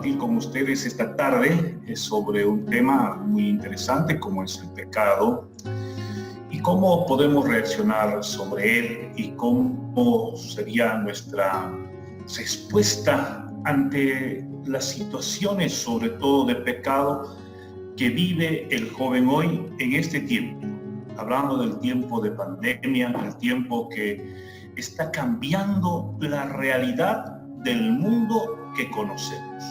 compartir con ustedes esta tarde sobre un tema muy interesante como es el pecado y cómo podemos reaccionar sobre él y cómo sería nuestra respuesta ante las situaciones, sobre todo de pecado, que vive el joven hoy en este tiempo. Hablando del tiempo de pandemia, el tiempo que está cambiando la realidad del mundo que conocemos.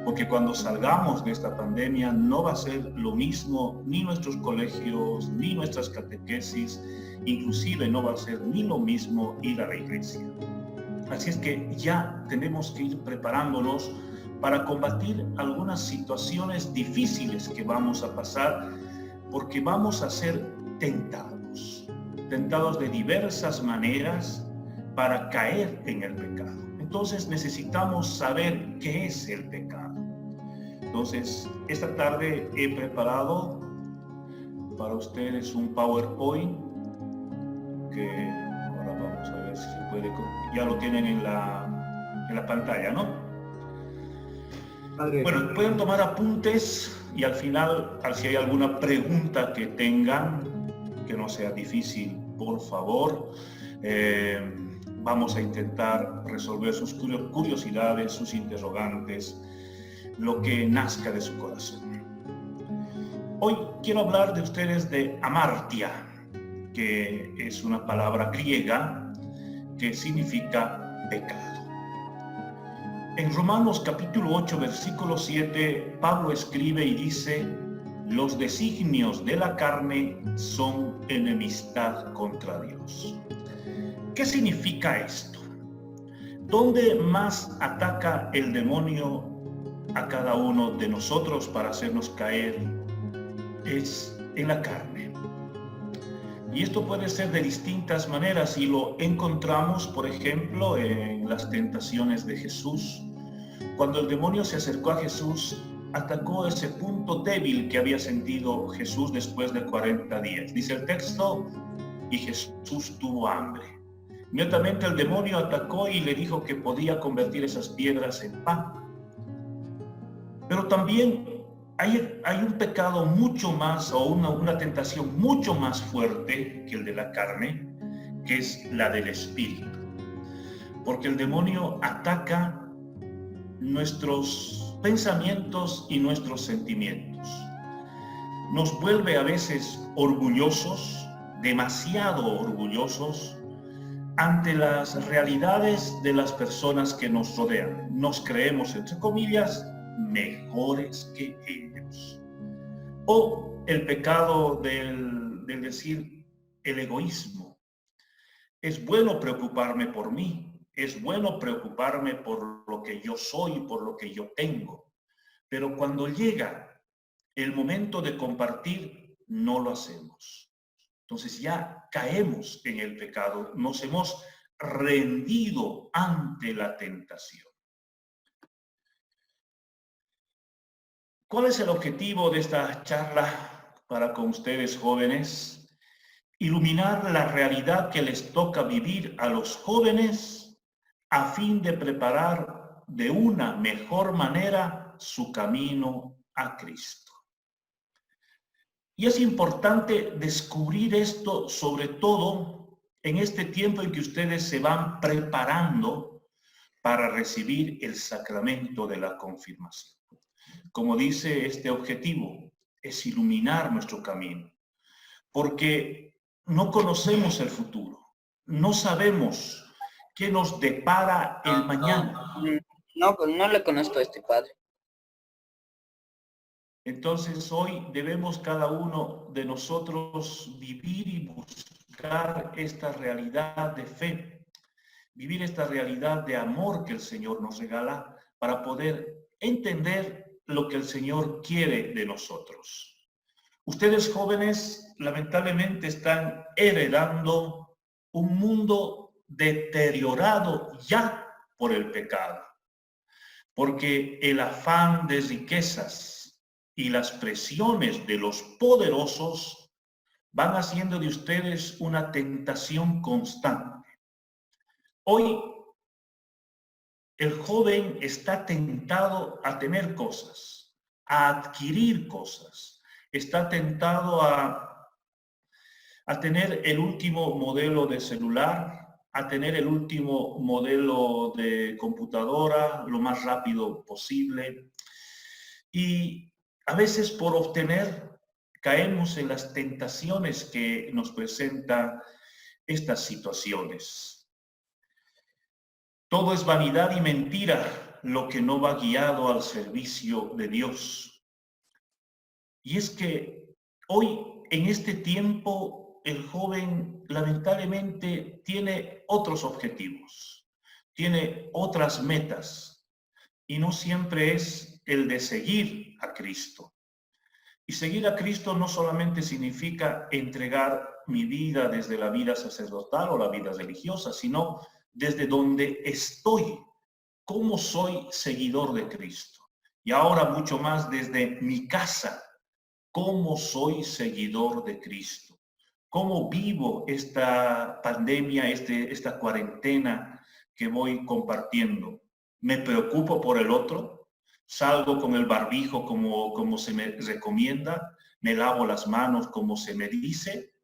Porque cuando salgamos de esta pandemia no va a ser lo mismo ni nuestros colegios, ni nuestras catequesis, inclusive no va a ser ni lo mismo ir a la iglesia. Así es que ya tenemos que ir preparándonos para combatir algunas situaciones difíciles que vamos a pasar, porque vamos a ser tentados de diversas maneras para caer en el pecado. Entonces necesitamos saber qué es el pecado. Entonces, esta tarde he preparado para ustedes un PowerPoint que ahora vamos a ver si se puede, ya lo tienen en la pantalla, ¿no? Padre. Bueno, pueden tomar apuntes y al final, si hay alguna pregunta que tengan, que no sea difícil, por favor, vamos a intentar resolver sus curiosidades, sus interrogantes, lo que nazca de su corazón. Hoy quiero hablar de ustedes de amartia, que es una palabra griega que significa pecado. En Romanos capítulo 8, versículo 7, Pablo escribe y dice: los designios de la carne son enemistad contra Dios. ¿Qué significa esto? ¿Dónde más ataca el demonio a cada uno de nosotros para hacernos caer? Es en la carne. Y esto puede ser de distintas maneras y lo encontramos, por ejemplo, en las tentaciones de Jesús. Cuando el demonio se acercó a Jesús, atacó ese punto débil que había sentido Jesús después de 40 días. Dice el texto, y Jesús tuvo hambre. Inmediatamente el demonio atacó y le dijo que podía convertir esas piedras en pan. Pero también hay un pecado mucho más, o una tentación mucho más fuerte que el de la carne, que es la del espíritu. Porque el demonio ataca nuestros pensamientos y nuestros sentimientos. Nos vuelve a veces orgullosos, demasiado orgullosos, ante las realidades de las personas que nos rodean. Nos creemos, entre comillas, mejores que ellos. O el pecado del decir el egoísmo. Es bueno preocuparme por mí. Es bueno preocuparme por lo que yo soy, por lo que yo tengo. Pero cuando llega el momento de compartir, no lo hacemos. Entonces ya caemos en el pecado, nos hemos rendido ante la tentación. ¿Cuál es el objetivo de esta charla para con ustedes, jóvenes? Iluminar la realidad que les toca vivir a los jóvenes a fin de preparar de una mejor manera su camino a Cristo. Y es importante descubrir esto, sobre todo en este tiempo en que ustedes se van preparando para recibir el sacramento de la confirmación. Como dice este objetivo, es iluminar nuestro camino, porque no conocemos el futuro, no sabemos qué nos depara el mañana. No le conozco a este padre. Entonces hoy debemos cada uno de nosotros vivir y buscar esta realidad de fe, vivir esta realidad de amor que el Señor nos regala para poder entender lo que el Señor quiere de nosotros. Ustedes jóvenes lamentablemente están heredando un mundo deteriorado ya por el pecado, porque el afán de riquezas y las presiones de los poderosos van haciendo de ustedes una tentación constante. Hoy el joven está tentado a tener cosas, a adquirir cosas, está tentado a tener el último modelo de celular, a tener el último modelo de computadora lo más rápido posible. Y a veces por obtener caemos en las tentaciones que nos presentan estas situaciones. Todo es vanidad y mentira lo que no va guiado al servicio de Dios. Y es que hoy, en este tiempo, el joven lamentablemente tiene otros objetivos, tiene otras metas, y no siempre es el de seguir a Cristo. Y seguir a Cristo no solamente significa entregar mi vida desde la vida sacerdotal o la vida religiosa, sino desde donde estoy, cómo soy seguidor de Cristo. Y ahora mucho más desde mi casa, cómo soy seguidor de Cristo. Cómo vivo esta pandemia, esta cuarentena que voy compartiendo. ¿Me preocupo por el otro? ¿Salgo con el barbijo como se me recomienda? ¿Me lavo las manos como se me dice?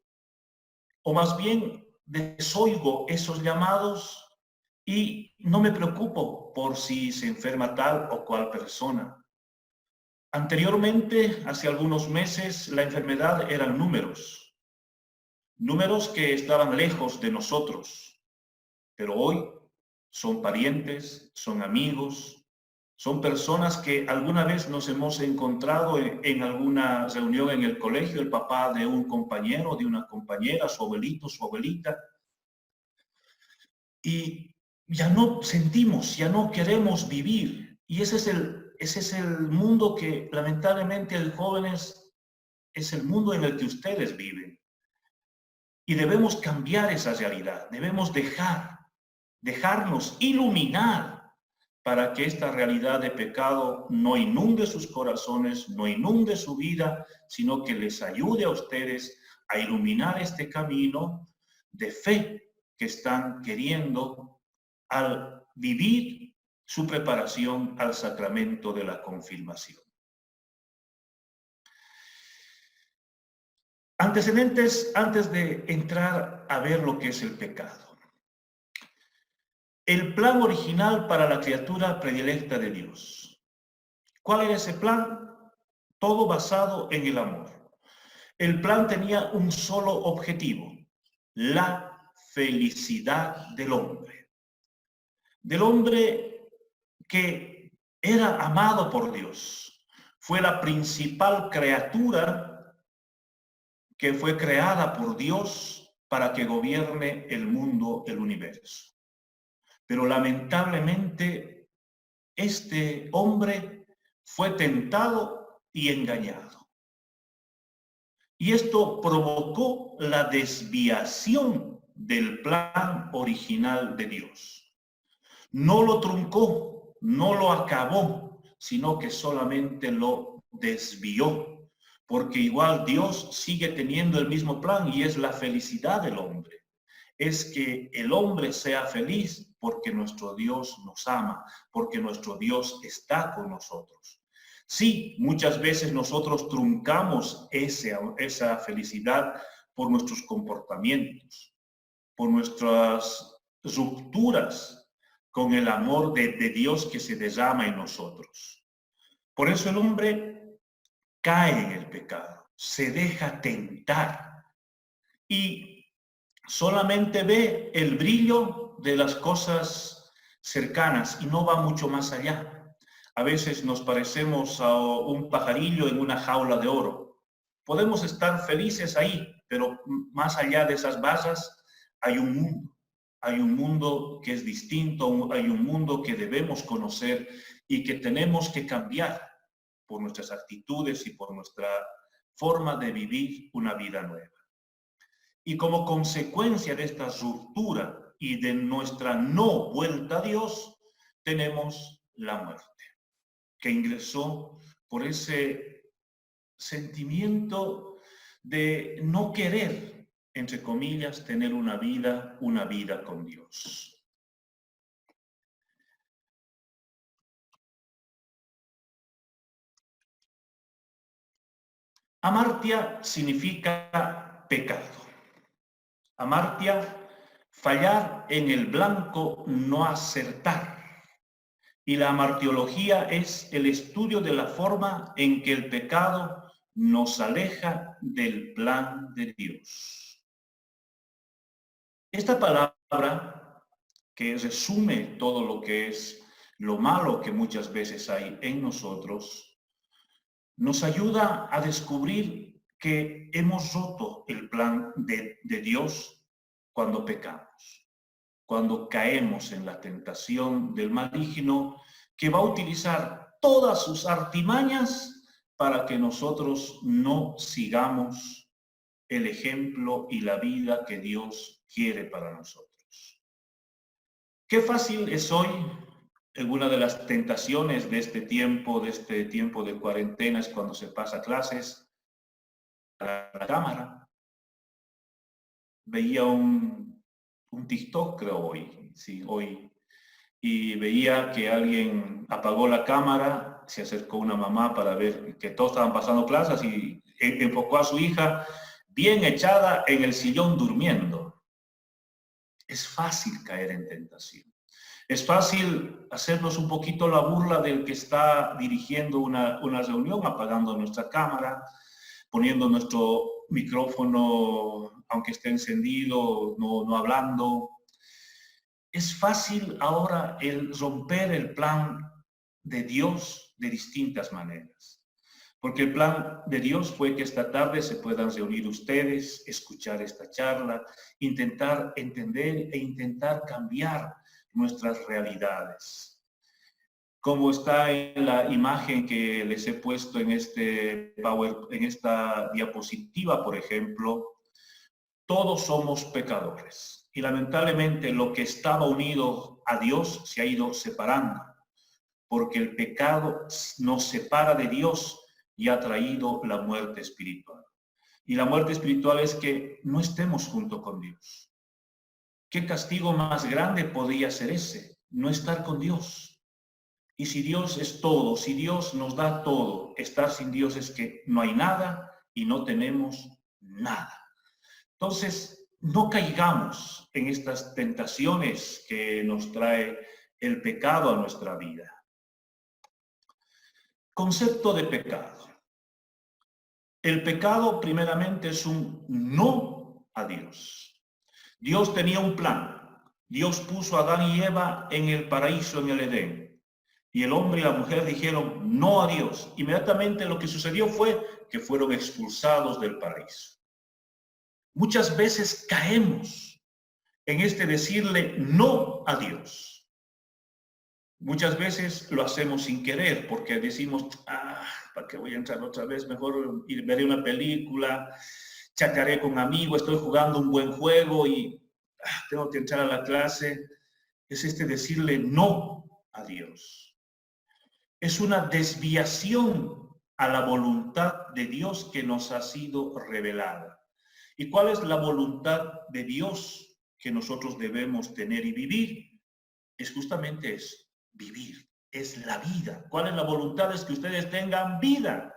¿O más bien desoigo esos llamados y no me preocupo por si se enferma tal o cual persona? Anteriormente, hace algunos meses, la enfermedad eran números que estaban lejos de nosotros, pero hoy son parientes, son amigos, son personas que alguna vez nos hemos encontrado en alguna reunión en el colegio, el papá de un compañero, de una compañera, su abuelito, su abuelita, y ya no sentimos, ya no queremos vivir. Y ese es el mundo que lamentablemente el jóvenes es el mundo en el que ustedes viven. Y debemos cambiar esa realidad, debemos dejarnos iluminar para que esta realidad de pecado no inunde sus corazones, no inunde su vida, sino que les ayude a ustedes a iluminar este camino de fe que están queriendo al vivir su preparación al sacramento de la confirmación. Antecedentes antes de entrar a ver lo que es el pecado. El plan original para la criatura predilecta de Dios. ¿Cuál era ese plan? Todo basado en el amor. El plan tenía un solo objetivo, la felicidad del hombre. Del hombre que era amado por Dios. Fue la principal criatura que fue creada por Dios para que gobierne el mundo, el universo. Pero lamentablemente este hombre fue tentado y engañado. Y esto provocó la desviación del plan original de Dios. No lo truncó, no lo acabó, sino que solamente lo desvió. Porque igual Dios sigue teniendo el mismo plan y es la felicidad del hombre. Es que el hombre sea feliz porque nuestro Dios nos ama, porque nuestro Dios está con nosotros. Sí, muchas veces nosotros truncamos esa felicidad por nuestros comportamientos, por nuestras rupturas con el amor de Dios que se derrama en nosotros. Por eso el hombre cae en el pecado, se deja tentar y solamente ve el brillo de las cosas cercanas y no va mucho más allá. A veces nos parecemos a un pajarillo en una jaula de oro. Podemos estar felices ahí, pero más allá de esas barras hay un mundo. Hay un mundo que es distinto, hay un mundo que debemos conocer y que tenemos que cambiar por nuestras actitudes y por nuestra forma de vivir una vida nueva. Y como consecuencia de esta ruptura y de nuestra no vuelta a Dios, tenemos la muerte, que ingresó por ese sentimiento de no querer, entre comillas, tener una vida con Dios. Amartia significa pecado. Amartia, fallar en el blanco, no acertar. Y la amartiología es el estudio de la forma en que el pecado nos aleja del plan de Dios. Esta palabra, que resume todo lo que es lo malo que muchas veces hay en nosotros, nos ayuda a descubrir que hemos roto el plan de Dios cuando pecamos, cuando caemos en la tentación del maligno, que va a utilizar todas sus artimañas para que nosotros no sigamos el ejemplo y la vida que Dios quiere para nosotros. Qué fácil es hoy, en una de las tentaciones de este tiempo de cuarentena, es cuando se pasa clases a la cámara. Veía un TikTok, creo hoy, sí, hoy, y veía que alguien apagó la cámara, se acercó una mamá para ver que todos estaban pasando clases y enfocó a su hija bien echada en el sillón durmiendo. Es fácil caer en tentación. Es fácil hacernos un poquito la burla del que está dirigiendo una reunión, apagando nuestra cámara, poniendo nuestro micrófono, aunque esté encendido, no hablando. Es fácil ahora el romper el plan de Dios de distintas maneras. Porque el plan de Dios fue que esta tarde se puedan reunir ustedes, escuchar esta charla, intentar entender e intentar cambiar nuestras realidades. Como está en la imagen que les he puesto en esta diapositiva, por ejemplo, todos somos pecadores. Y lamentablemente lo que estaba unido a Dios se ha ido separando, porque el pecado nos separa de Dios y ha traído la muerte espiritual. Y la muerte espiritual es que no estemos junto con Dios. ¿Qué castigo más grande podría ser ese? No estar con Dios. Y si Dios es todo, si Dios nos da todo, estar sin Dios es que no hay nada y no tenemos nada. Entonces, no caigamos en estas tentaciones que nos trae el pecado a nuestra vida. Concepto de pecado. El pecado primeramente es un no a Dios. Dios tenía un plan. Dios puso a Adán y Eva en el paraíso, en el Edén. Y el hombre y la mujer dijeron no a Dios. Inmediatamente lo que sucedió fue que fueron expulsados del paraíso. Muchas veces caemos en este decirle no a Dios. Muchas veces lo hacemos sin querer porque decimos, ¿para qué voy a entrar otra vez? Mejor veré una película, chatearé con amigos, estoy jugando un buen juego y tengo que entrar a la clase. Es decirle no a Dios. Es una desviación a la voluntad de Dios que nos ha sido revelada. ¿Y cuál es la voluntad de Dios que nosotros debemos tener y vivir? Es justamente eso. Vivir, es la vida. ¿Cuál es la voluntad? Es que ustedes tengan vida.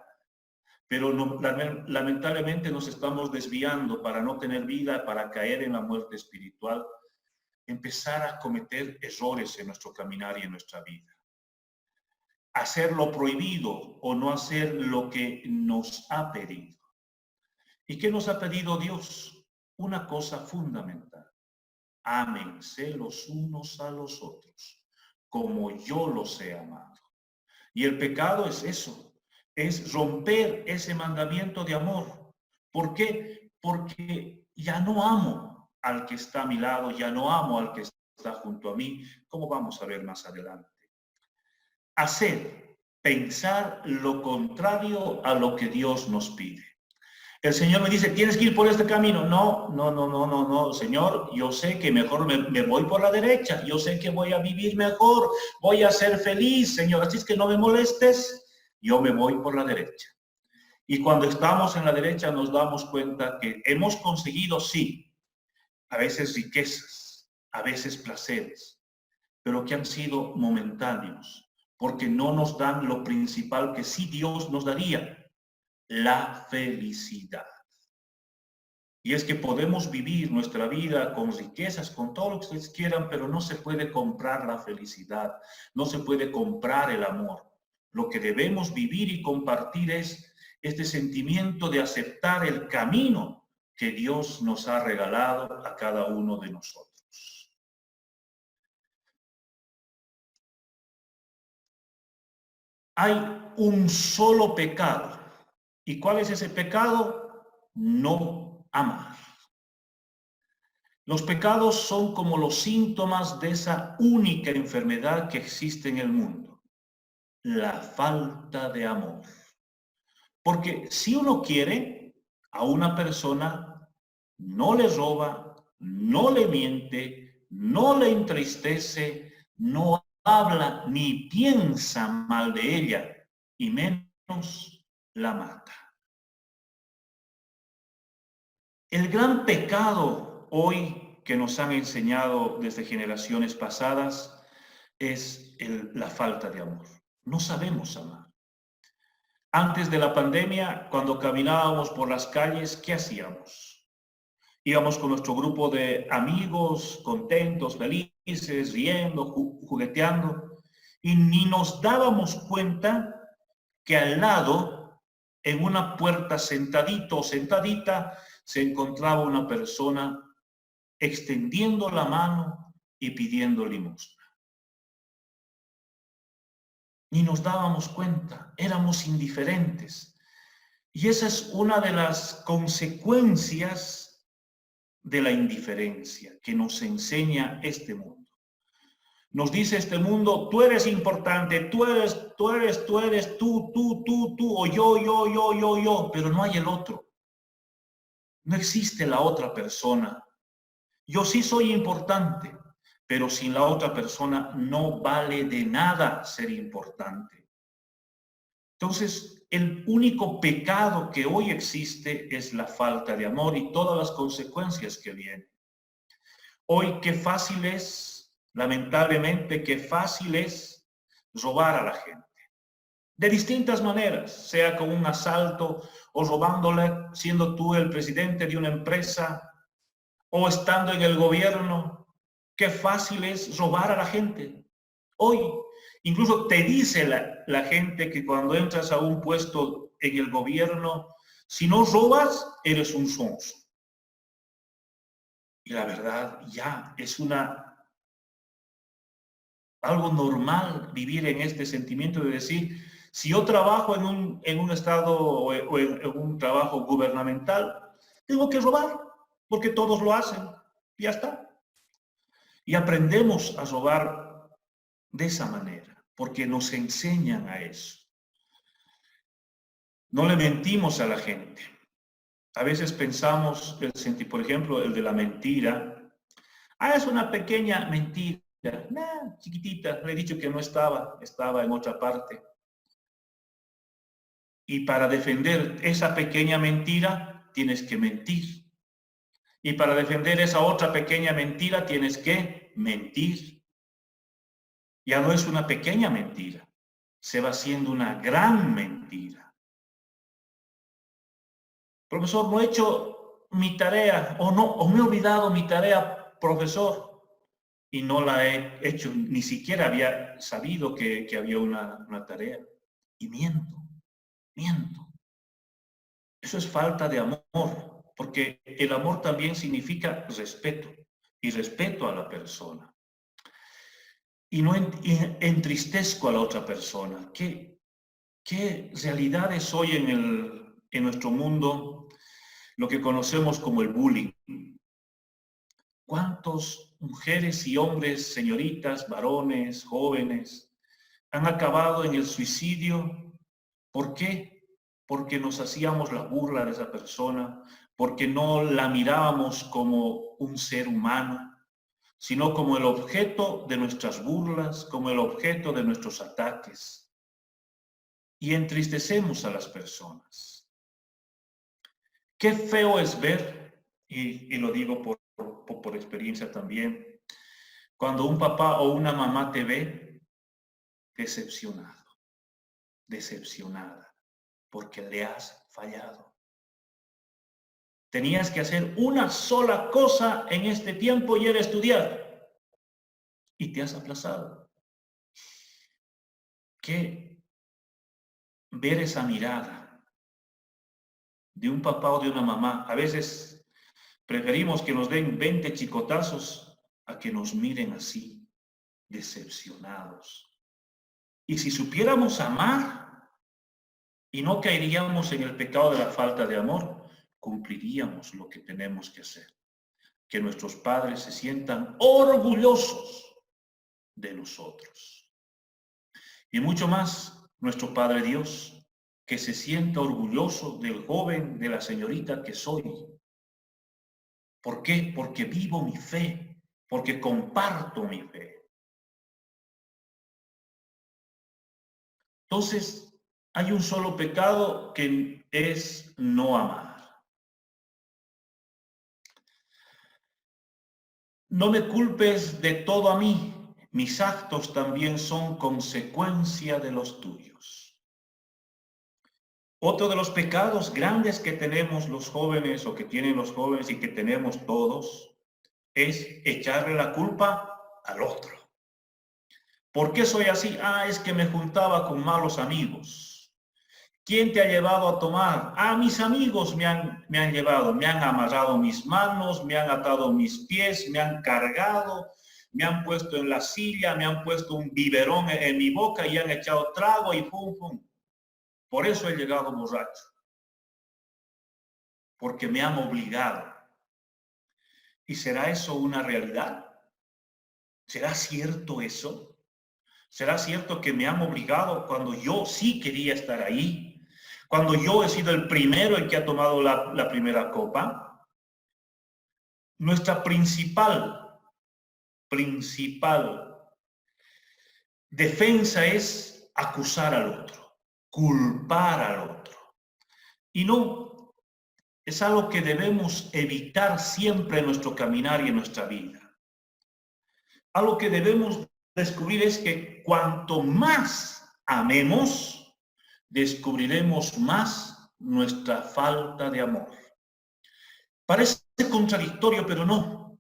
Pero lamentablemente nos estamos desviando para no tener vida, para caer en la muerte espiritual, empezar a cometer errores en nuestro caminar y en nuestra vida. Hacer lo prohibido o no hacer lo que nos ha pedido. ¿Y qué nos ha pedido Dios? Una cosa fundamental. Ámense los unos a los otros, como yo los he amado. Y el pecado es eso, es romper ese mandamiento de amor. ¿Por qué? Porque ya no amo al que está a mi lado, ya no amo al que está junto a mí, como vamos a ver más adelante. Hacer, pensar lo contrario a lo que Dios nos pide. El Señor me dice, tienes que ir por este camino. No, Señor, yo sé que mejor me voy por la derecha. Yo sé que voy a vivir mejor, voy a ser feliz, Señor. Así es que no me molestes, yo me voy por la derecha. Y cuando estamos en la derecha nos damos cuenta que hemos conseguido, sí, a veces riquezas, a veces placeres, pero que han sido momentáneos, porque no nos dan lo principal que sí Dios nos daría. la felicidad. Y es que podemos vivir nuestra vida con riquezas, con todo lo que ustedes quieran, pero no se puede comprar la felicidad, no se puede comprar el amor. Lo que debemos vivir y compartir es este sentimiento de aceptar el camino que Dios nos ha regalado a cada uno de nosotros. Hay un solo pecado. ¿Y cuál es ese pecado? No amar. Los pecados son como los síntomas de esa única enfermedad que existe en el mundo, la falta de amor. Porque si uno quiere a una persona, no le roba, no le miente, no le entristece, no habla ni piensa mal de ella, y menos la mata. El gran pecado hoy que nos han enseñado desde generaciones pasadas es la falta de amor. No sabemos amar. Antes de la pandemia, cuando caminábamos por las calles, ¿qué hacíamos? Íbamos con nuestro grupo de amigos, contentos, felices, riendo, jugueteando, y ni nos dábamos cuenta que al lado, en una puerta sentadito o sentadita, se encontraba una persona extendiendo la mano y pidiendo limosna. Ni nos dábamos cuenta, éramos indiferentes. Y esa es una de las consecuencias de la indiferencia que nos enseña este mundo. Nos dice este mundo, tú eres importante, tú, o yo, pero no hay el otro. No existe la otra persona. Yo sí soy importante, pero sin la otra persona no vale de nada ser importante. Entonces, el único pecado que hoy existe es la falta de amor y todas las consecuencias que vienen. Hoy qué fácil es, lamentablemente, qué fácil es robar a la gente. De distintas maneras, sea con un asalto o robándole, siendo tú el presidente de una empresa o estando en el gobierno. Qué fácil es robar a la gente. Hoy, incluso te dice la gente que cuando entras a un puesto en el gobierno, si no robas, eres un sonso. Y la verdad, ya es algo normal vivir en este sentimiento de decir, si yo trabajo en un estado o en un trabajo gubernamental, tengo que robar, porque todos lo hacen. Ya está. Y aprendemos a robar de esa manera, porque nos enseñan a eso. No le mentimos a la gente. A veces pensamos, por ejemplo, el de la mentira. Es una pequeña mentira. Chiquitita, le he dicho que no estaba en otra parte. Y para defender esa pequeña mentira, tienes que mentir. Y para defender esa otra pequeña mentira, tienes que mentir. Ya no es una pequeña mentira, se va haciendo una gran mentira. Profesor, no he hecho mi tarea, o me he olvidado mi tarea, profesor, y no la he hecho, ni siquiera había sabido que había una tarea. Y miento. Eso es falta de amor, porque el amor también significa respeto, y respeto a la persona. Y no entristezco a la otra persona. ¿Qué realidades hoy en nuestro mundo, lo que conocemos como el bullying? ¿Cuántas mujeres y hombres, señoritas, varones, jóvenes, han acabado en el suicidio? ¿Por qué? Porque nos hacíamos la burla de esa persona, porque no la mirábamos como un ser humano, sino como el objeto de nuestras burlas, como el objeto de nuestros ataques. Y entristecemos a las personas. Qué feo es ver, y lo digo por experiencia también, cuando un papá o una mamá te ve decepcionado, decepcionada, porque le has fallado. Tenías que hacer una sola cosa en este tiempo y era estudiar. Y te has aplazado. Que ver esa mirada de un papá o de una mamá, a veces preferimos que nos den 20 chicotazos a que nos miren así, decepcionados. Y si supiéramos amar y no caeríamos en el pecado de la falta de amor, cumpliríamos lo que tenemos que hacer. Que nuestros padres se sientan orgullosos de nosotros. Y mucho más, nuestro Padre Dios, que se sienta orgulloso del joven, de la señorita que soy. ¿Por qué? Porque vivo mi fe, porque comparto mi fe. Entonces, hay un solo pecado que es no amar. No me culpes de todo a mí, mis actos también son consecuencia de los tuyos. Otro de los pecados grandes que tenemos los jóvenes o que tienen los jóvenes y que tenemos todos es echarle la culpa al otro. ¿Por qué soy así? Es que me juntaba con malos amigos. ¿Quién te ha llevado a tomar? Mis amigos me han llevado, me han amarrado mis manos, me han atado mis pies, me han cargado, me han puesto en la silla, me han puesto un biberón en mi boca y han echado trago y pum, pum. Por eso he llegado borracho. Porque me han obligado. ¿Y será eso una realidad? ¿Será cierto eso? ¿Será cierto que me han obligado cuando yo sí quería estar ahí? Cuando yo he sido el primero el que ha tomado la primera copa. Nuestra principal defensa es acusar al otro, culpar al otro. Y no, es algo que debemos evitar siempre en nuestro caminar y en nuestra vida. Algo que debemos descubrir es que cuanto más amemos, descubriremos más nuestra falta de amor. Parece contradictorio, pero no.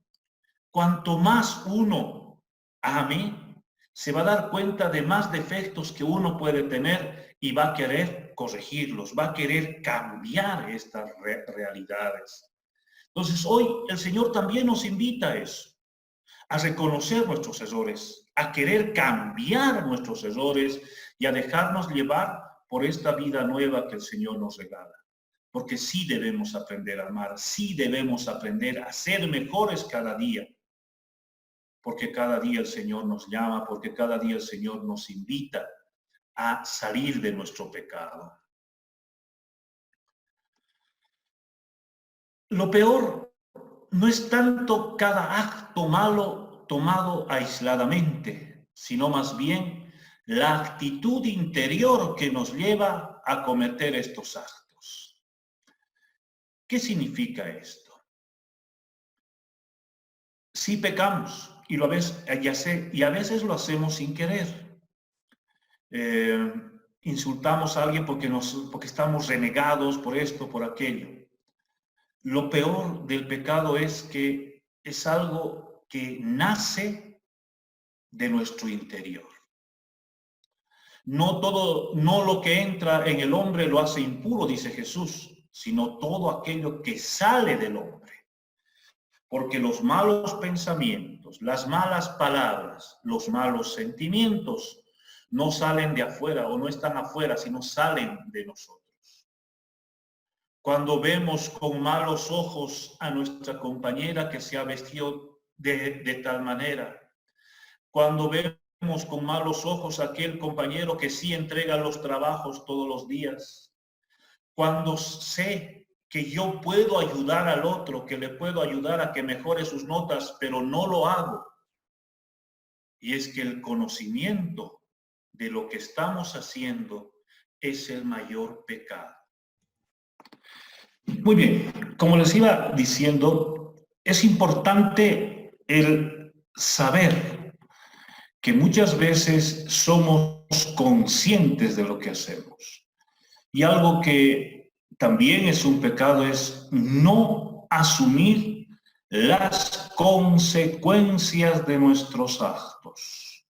Cuanto más uno ame, se va a dar cuenta de más defectos que uno puede tener y va a querer corregirlos, va a querer cambiar estas realidades. Entonces, hoy el Señor también nos invita a eso, a reconocer nuestros errores, a querer cambiar nuestros errores y a dejarnos llevar por esta vida nueva que el Señor nos regala. Porque sí debemos aprender a amar, sí debemos aprender a ser mejores cada día. Porque cada día el Señor nos llama, porque cada día el Señor nos invita a salir de nuestro pecado. Lo peor no es tanto cada acto malo tomado aisladamente, sino más bien la actitud interior que nos lleva a cometer estos actos. ¿Qué significa esto? Sí pecamos y a veces lo hacemos sin querer. Insultamos a alguien porque estamos renegados por esto, por aquello. Lo peor del pecado es que es algo que nace de nuestro interior. No lo que entra en el hombre lo hace impuro, dice Jesús, sino todo aquello que sale del hombre. Porque los malos pensamientos, las malas palabras, los malos sentimientos no salen de afuera o no están afuera, sino salen de nosotros. Cuando vemos con malos ojos a nuestra compañera que se ha vestido de tal manera, cuando vemos con malos ojos a aquel compañero que sí entrega los trabajos todos los días, cuando sé que yo puedo ayudar al otro, que le puedo ayudar a que mejore sus notas, pero no lo hago. Y es que el conocimiento de lo que estamos haciendo es el mayor pecado. Muy bien, como les iba diciendo, es importante el saber que muchas veces somos conscientes de lo que hacemos. Y algo que también es un pecado, es no asumir las consecuencias de nuestros actos.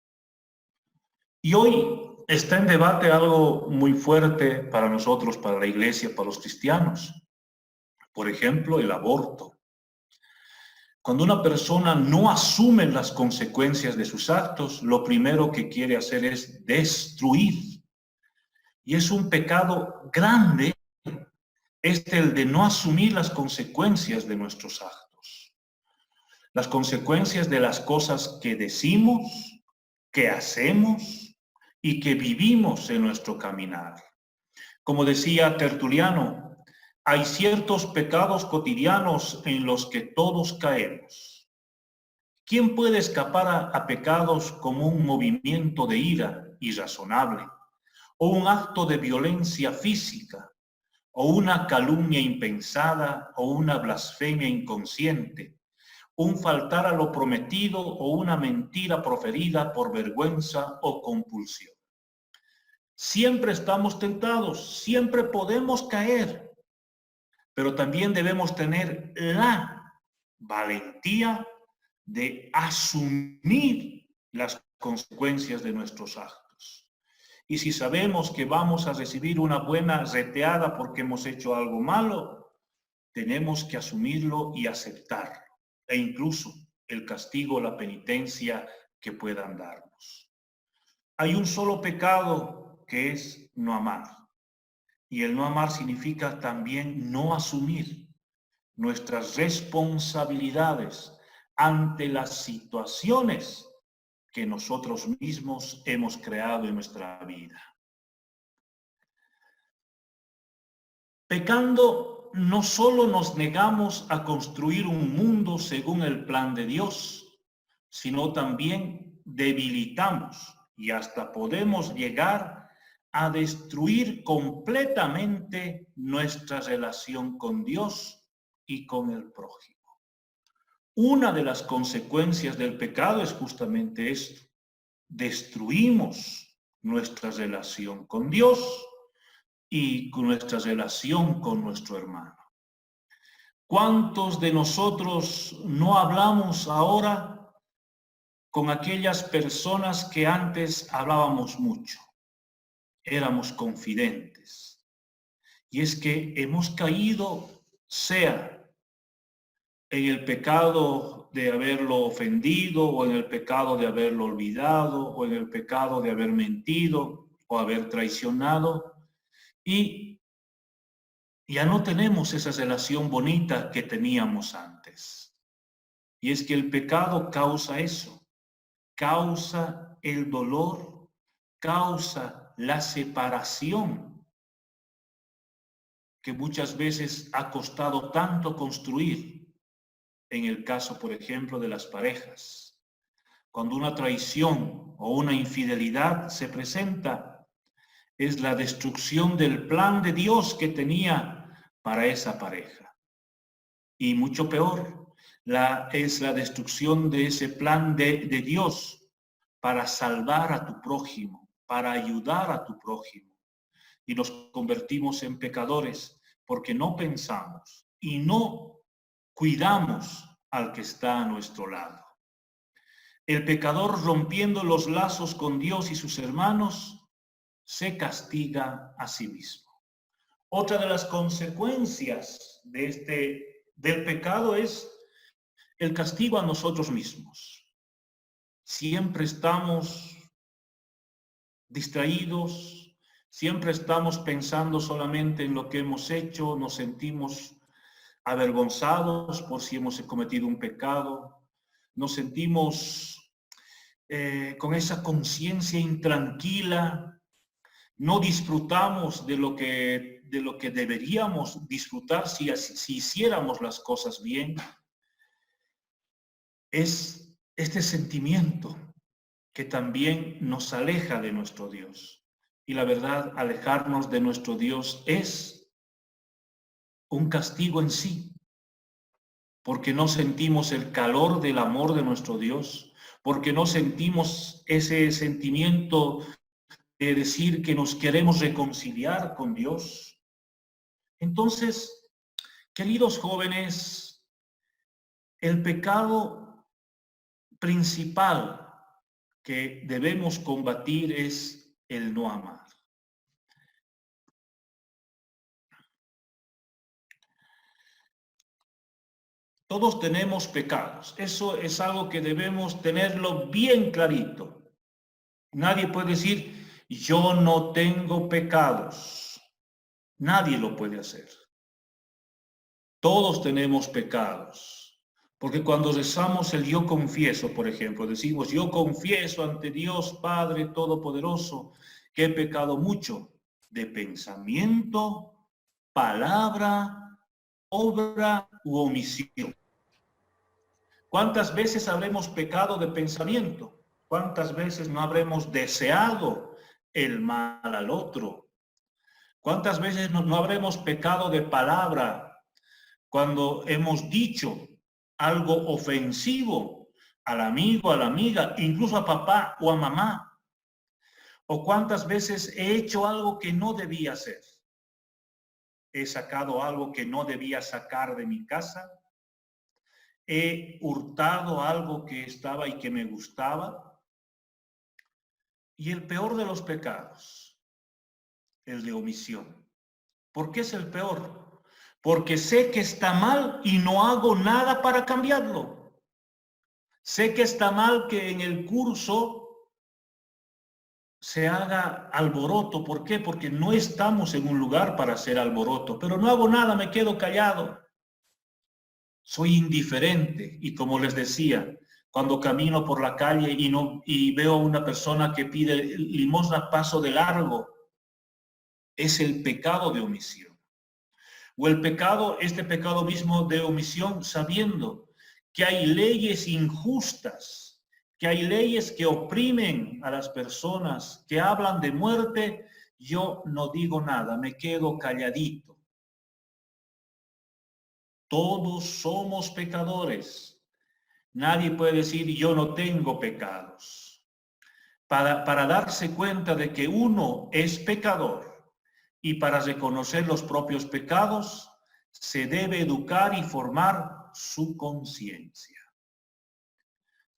Y hoy está en debate algo muy fuerte para nosotros, para la iglesia, para los cristianos. Por ejemplo, el aborto. Cuando una persona no asume las consecuencias de sus actos, lo primero que quiere hacer es destruir. Y es un pecado grande el de no asumir las consecuencias de nuestros actos. Las consecuencias de las cosas que decimos, que hacemos y que vivimos en nuestro caminar. Como decía Tertuliano, hay ciertos pecados cotidianos en los que todos caemos. ¿Quién puede escapar a pecados como un movimiento de ira irrazonable, o un acto de violencia física, o una calumnia impensada, o una blasfemia inconsciente, un faltar a lo prometido o una mentira proferida por vergüenza o compulsión? Siempre estamos tentados, siempre podemos caer, pero también debemos tener la valentía de asumir las consecuencias de nuestros actos. Y si sabemos que vamos a recibir una buena reteada porque hemos hecho algo malo, tenemos que asumirlo y aceptarlo, e incluso el castigo, la penitencia que puedan darnos. Hay un solo pecado, que es no amar. Y el no amar significa también no asumir nuestras responsabilidades ante las situaciones que nosotros mismos hemos creado en nuestra vida. Pecando, no solo nos negamos a construir un mundo según el plan de Dios, sino también debilitamos y hasta podemos llegar a destruir completamente nuestra relación con Dios y con el prójimo. Una de las consecuencias del pecado es justamente esto: destruimos nuestra relación con Dios y con nuestra relación con nuestro hermano. ¿Cuántos de nosotros no hablamos ahora con aquellas personas que antes hablábamos mucho? Éramos confidentes. Y es que hemos caído, sea en el pecado de haberlo ofendido, o en el pecado de haberlo olvidado, o en el pecado de haber mentido o haber traicionado, y ya no tenemos esa relación bonita que teníamos antes. Y es que el pecado causa eso, causa el dolor, causa la separación que muchas veces ha costado tanto construir. En el caso, por ejemplo, de las parejas, cuando una traición o una infidelidad se presenta, es la destrucción del plan de Dios que tenía para esa pareja. Y mucho peor, es la destrucción de ese plan de Dios para salvar a tu prójimo, para ayudar a tu prójimo. Y nos convertimos en pecadores porque no pensamos y no cuidamos al que está a nuestro lado. El pecador, rompiendo los lazos con Dios y sus hermanos, se castiga a sí mismo. Otra de las consecuencias del pecado es el castigo a nosotros mismos. Siempre estamos distraídos, siempre estamos pensando solamente en lo que hemos hecho, nos sentimos avergonzados por si hemos cometido un pecado, nos sentimos con esa conciencia intranquila, no disfrutamos de lo que deberíamos disfrutar si hiciéramos las cosas bien. Es este sentimiento que también nos aleja de nuestro Dios. Y la verdad, alejarnos de nuestro Dios es un castigo en sí, porque no sentimos el calor del amor de nuestro Dios, porque no sentimos ese sentimiento de decir que nos queremos reconciliar con Dios. Entonces, queridos jóvenes, el pecado principal que debemos combatir es el no amar. Todos tenemos pecados. Eso es algo que debemos tenerlo bien clarito. Nadie puede decir, yo no tengo pecados. Nadie lo puede hacer. Todos tenemos pecados. Porque cuando rezamos el yo confieso, por ejemplo, decimos, yo confieso ante Dios Padre Todopoderoso que he pecado mucho de pensamiento, palabra, obra u omisión. ¿Cuántas veces habremos pecado de pensamiento? ¿Cuántas veces no habremos deseado el mal al otro? ¿Cuántas veces no habremos pecado de palabra cuando hemos dicho algo ofensivo al amigo, a la amiga, incluso a papá o a mamá? ¿O cuántas veces he hecho algo que no debía hacer? ¿He sacado algo que no debía sacar de mi casa? ¿He hurtado algo que estaba y que me gustaba? Y el peor de los pecados, el de omisión. ¿Por qué es el peor? Porque sé que está mal y no hago nada para cambiarlo. Sé que está mal que en el curso se haga alboroto. ¿Por qué? Porque no estamos en un lugar para hacer alboroto. Pero no hago nada, me quedo callado. Soy indiferente y como les decía, cuando camino por la calle y veo a una persona que pide limosna, paso de largo. Es el pecado de omisión. O el pecado, este pecado mismo de omisión, sabiendo que hay leyes injustas, que hay leyes que oprimen a las personas, que hablan de muerte, yo no digo nada, me quedo calladito. Todos somos pecadores. Nadie puede decir yo no tengo pecados. Para darse cuenta de que uno es pecador y para reconocer los propios pecados, se debe educar y formar su conciencia.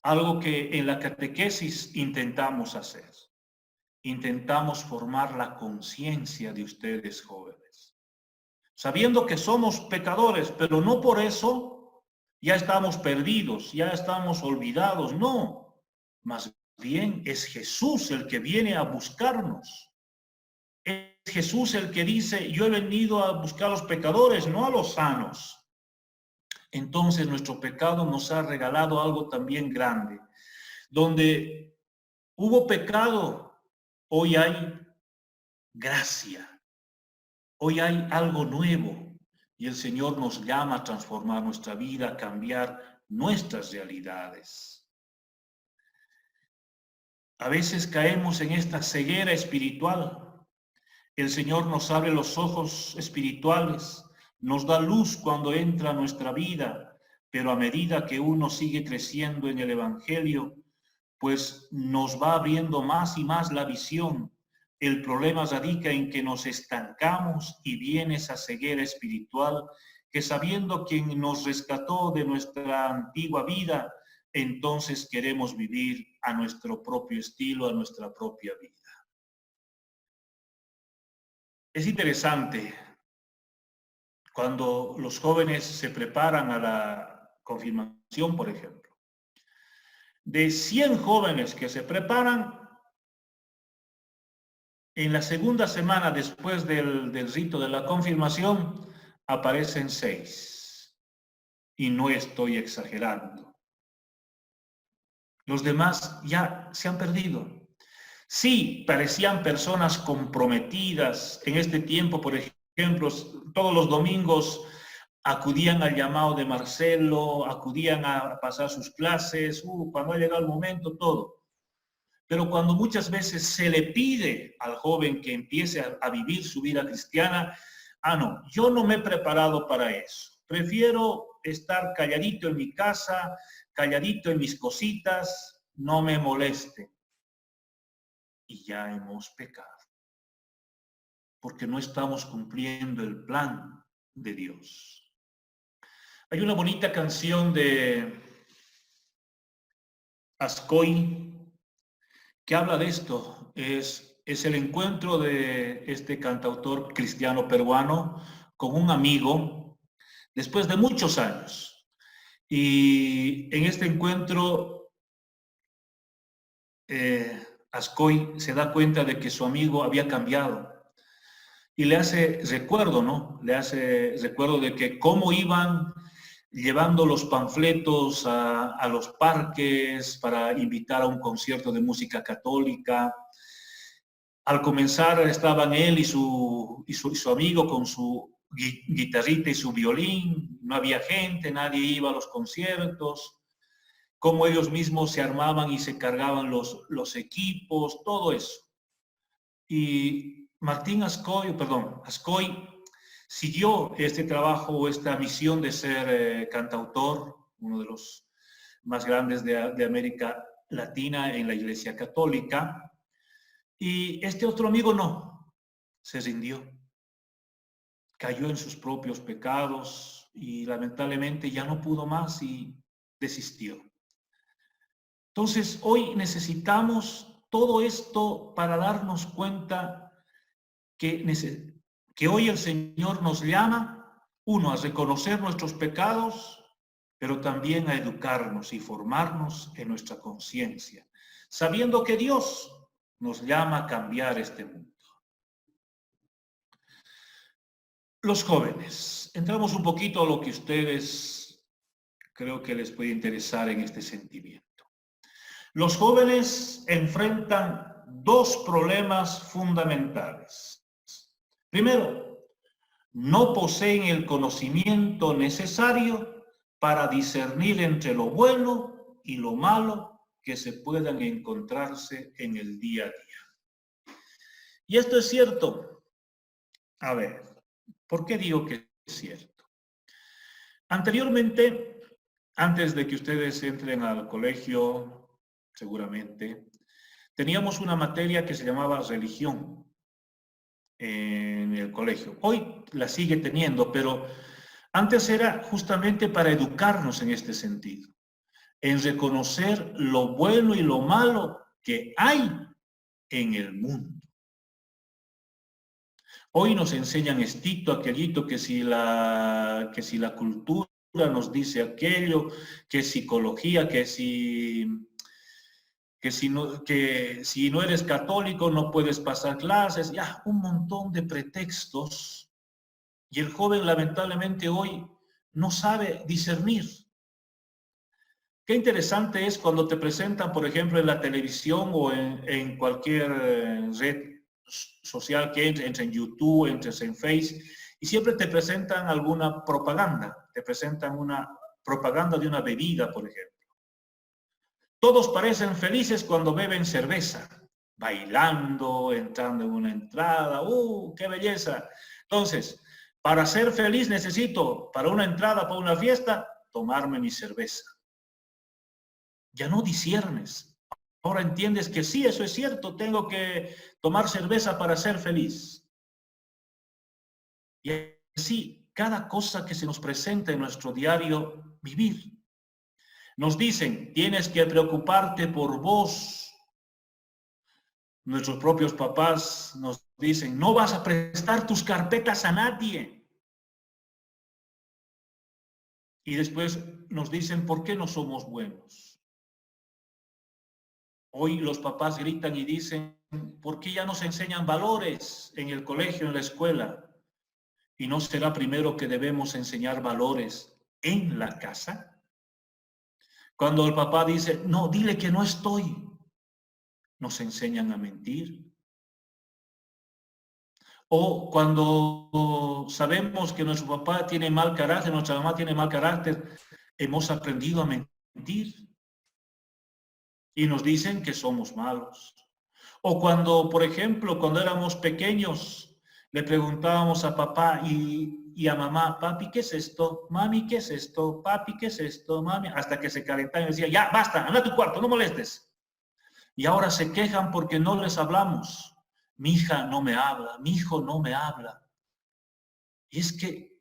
Algo que en la catequesis intentamos hacer. Intentamos formar la conciencia de ustedes jóvenes. Sabiendo que somos pecadores, pero no por eso ya estamos perdidos, ya estamos olvidados, no. Más bien es Jesús el que viene a buscarnos. Es Jesús el que dice, yo he venido a buscar a los pecadores, no a los sanos. Entonces nuestro pecado nos ha regalado algo también grande. Donde hubo pecado, hoy hay gracia. Hoy hay algo nuevo y el Señor nos llama a transformar nuestra vida, a cambiar nuestras realidades. A veces caemos en esta ceguera espiritual. El Señor nos abre los ojos espirituales, nos da luz cuando entra a nuestra vida, pero a medida que uno sigue creciendo en el Evangelio, pues nos va abriendo más y más la visión. El problema radica en que nos estancamos y viene esa ceguera espiritual, que sabiendo quién nos rescató de nuestra antigua vida, entonces queremos vivir a nuestro propio estilo, a nuestra propia vida. Es interesante cuando los jóvenes se preparan a la confirmación, por ejemplo. De 100 jóvenes que se preparan, en la segunda semana después del rito de la confirmación, aparecen 6. Y no estoy exagerando. Los demás ya se han perdido. Sí, parecían personas comprometidas. En este tiempo, por ejemplo, todos los domingos acudían al llamado de Marcelo, acudían a pasar sus clases, cuando ha llegado el momento, todo. Pero cuando muchas veces se le pide al joven que empiece a vivir su vida cristiana, no, yo no me he preparado para eso. Prefiero estar calladito en mi casa, calladito en mis cositas, no me moleste. Y ya hemos pecado. porque no estamos cumpliendo el plan de Dios. Hay una bonita canción de Ascoy que habla de esto. Es el encuentro de este cantautor cristiano peruano con un amigo después de muchos años. Y en este encuentro, Ascoy se da cuenta de que su amigo había cambiado y le hace recuerdo, ¿no? Le hace recuerdo de que cómo iban llevando los panfletos a los parques para invitar a un concierto de música católica. Al comenzar estaban él y su amigo con su guitarrita y su violín, no había gente, nadie iba a los conciertos, cómo ellos mismos se armaban y se cargaban los equipos, todo eso. Y Ascoy siguió este trabajo, esta misión de ser cantautor, uno de los más grandes de América Latina en la Iglesia Católica. Y este otro amigo no, se rindió, cayó en sus propios pecados y lamentablemente ya no pudo más y desistió. Entonces hoy necesitamos todo esto para darnos cuenta que hoy el Señor nos llama, uno, a reconocer nuestros pecados, pero también a educarnos y formarnos en nuestra conciencia, sabiendo que Dios nos llama a cambiar este mundo. Los jóvenes, entramos un poquito a lo que ustedes creo que les puede interesar en este sentimiento. Los jóvenes enfrentan dos problemas fundamentales. Primero, no poseen el conocimiento necesario para discernir entre lo bueno y lo malo que se puedan encontrarse en el día a día. Y esto es cierto. A ver, ¿por qué digo que es cierto? Anteriormente, antes de que ustedes entren al colegio, seguramente, teníamos una materia que se llamaba religión en el colegio. Hoy la sigue teniendo, pero antes era justamente para educarnos en este sentido, en reconocer lo bueno y lo malo que hay en el mundo. Hoy nos enseñan estito, aquellito, que si la cultura nos dice aquello, que psicología, que si no eres católico no puedes pasar clases, ya un montón de pretextos. Y el joven lamentablemente hoy no sabe discernir. Qué interesante es cuando te presentan, por ejemplo, en la televisión o en cualquier red social que entres en YouTube, entres en Facebook, y siempre te presentan alguna propaganda, te presentan una propaganda de una bebida, por ejemplo. Todos parecen felices cuando beben cerveza, bailando, entrando en una entrada, ¡qué belleza! Entonces, para ser feliz necesito, para una entrada, para una fiesta, tomarme mi cerveza. Ya no disiernes. Ahora entiendes que sí, eso es cierto, tengo que tomar cerveza para ser feliz. Y así, cada cosa que se nos presenta en nuestro diario vivir. Nos dicen, tienes que preocuparte por vos. Nuestros propios papás nos dicen, no vas a prestar tus carpetas a nadie. Y después nos dicen, ¿por qué no somos buenos? Hoy los papás gritan y dicen, ¿por qué ya nos enseñan valores en el colegio, en la escuela? ¿Y no será primero que debemos enseñar valores en la casa? Cuando el papá dice, no, dile que no estoy, nos enseñan a mentir. O cuando sabemos que nuestro papá tiene mal carácter, nuestra mamá tiene mal carácter, hemos aprendido a mentir. Y nos dicen que somos malos. O cuando, por ejemplo, cuando éramos pequeños, le preguntábamos a papá y a mamá, papi, ¿qué es esto? Mami, ¿qué es esto? Papi, ¿qué es esto? Mami, hasta que se calentaban y decían, ya, basta, anda a tu cuarto, no molestes. Y ahora se quejan porque no les hablamos. mi hija no me habla, mi hijo no me habla. Y es que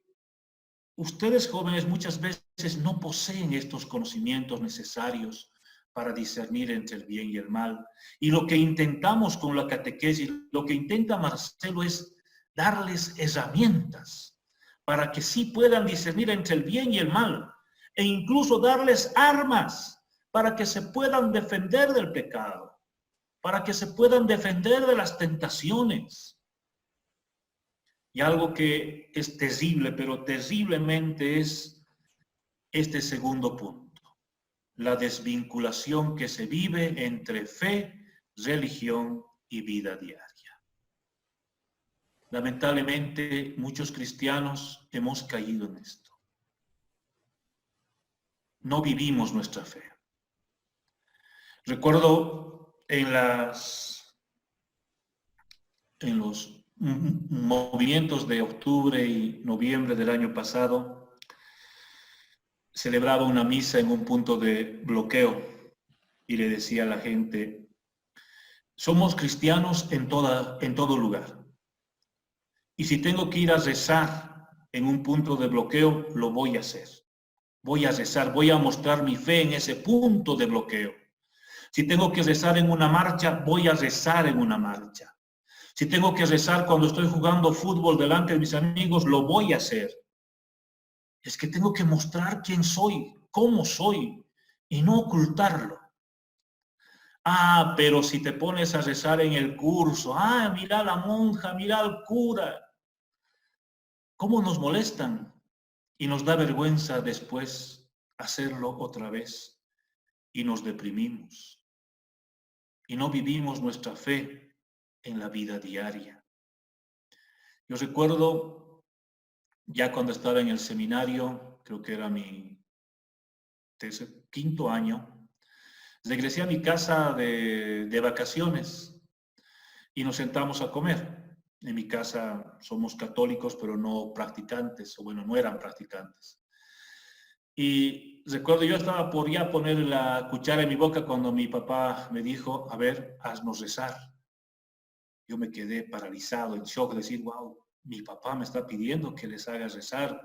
ustedes jóvenes muchas veces no poseen estos conocimientos necesarios para discernir entre el bien y el mal. Y lo que intentamos con la catequesis, lo que intenta Marcelo es darles herramientas para que sí puedan discernir entre el bien y el mal, e incluso darles armas para que se puedan defender del pecado, para que se puedan defender de las tentaciones. Y algo que es terrible, pero terriblemente, es este segundo punto: la desvinculación que se vive entre fe, religión y vida diaria. Lamentablemente, muchos cristianos hemos caído en esto. No vivimos nuestra fe. Recuerdo en los movimientos de octubre y noviembre del año pasado, celebraba una misa en un punto de bloqueo y le decía a la gente: somos cristianos en todo lugar. Y si tengo que ir a rezar en un punto de bloqueo, lo voy a hacer. Voy a rezar, voy a mostrar mi fe en ese punto de bloqueo. Si tengo que rezar en una marcha, voy a rezar en una marcha. Si tengo que rezar cuando estoy jugando fútbol delante de mis amigos, lo voy a hacer. Es que tengo que mostrar quién soy, cómo soy, y no ocultarlo. Ah, pero si te pones a rezar en el curso, mira a la monja, mira al cura. ¿Cómo nos molestan? Y nos da vergüenza después hacerlo otra vez. Y nos deprimimos. Y no vivimos nuestra fe en la vida diaria. Yo recuerdo, ya cuando estaba en el seminario, creo que era mi quinto año, regresé a mi casa de vacaciones y nos sentamos a comer. En mi casa somos católicos, pero no practicantes, o bueno, no eran practicantes. Y recuerdo, yo estaba por ya poner la cuchara en mi boca cuando mi papá me dijo: a ver, haznos rezar. Yo me quedé paralizado, en shock, decir: wow, mi papá me está pidiendo que les haga rezar.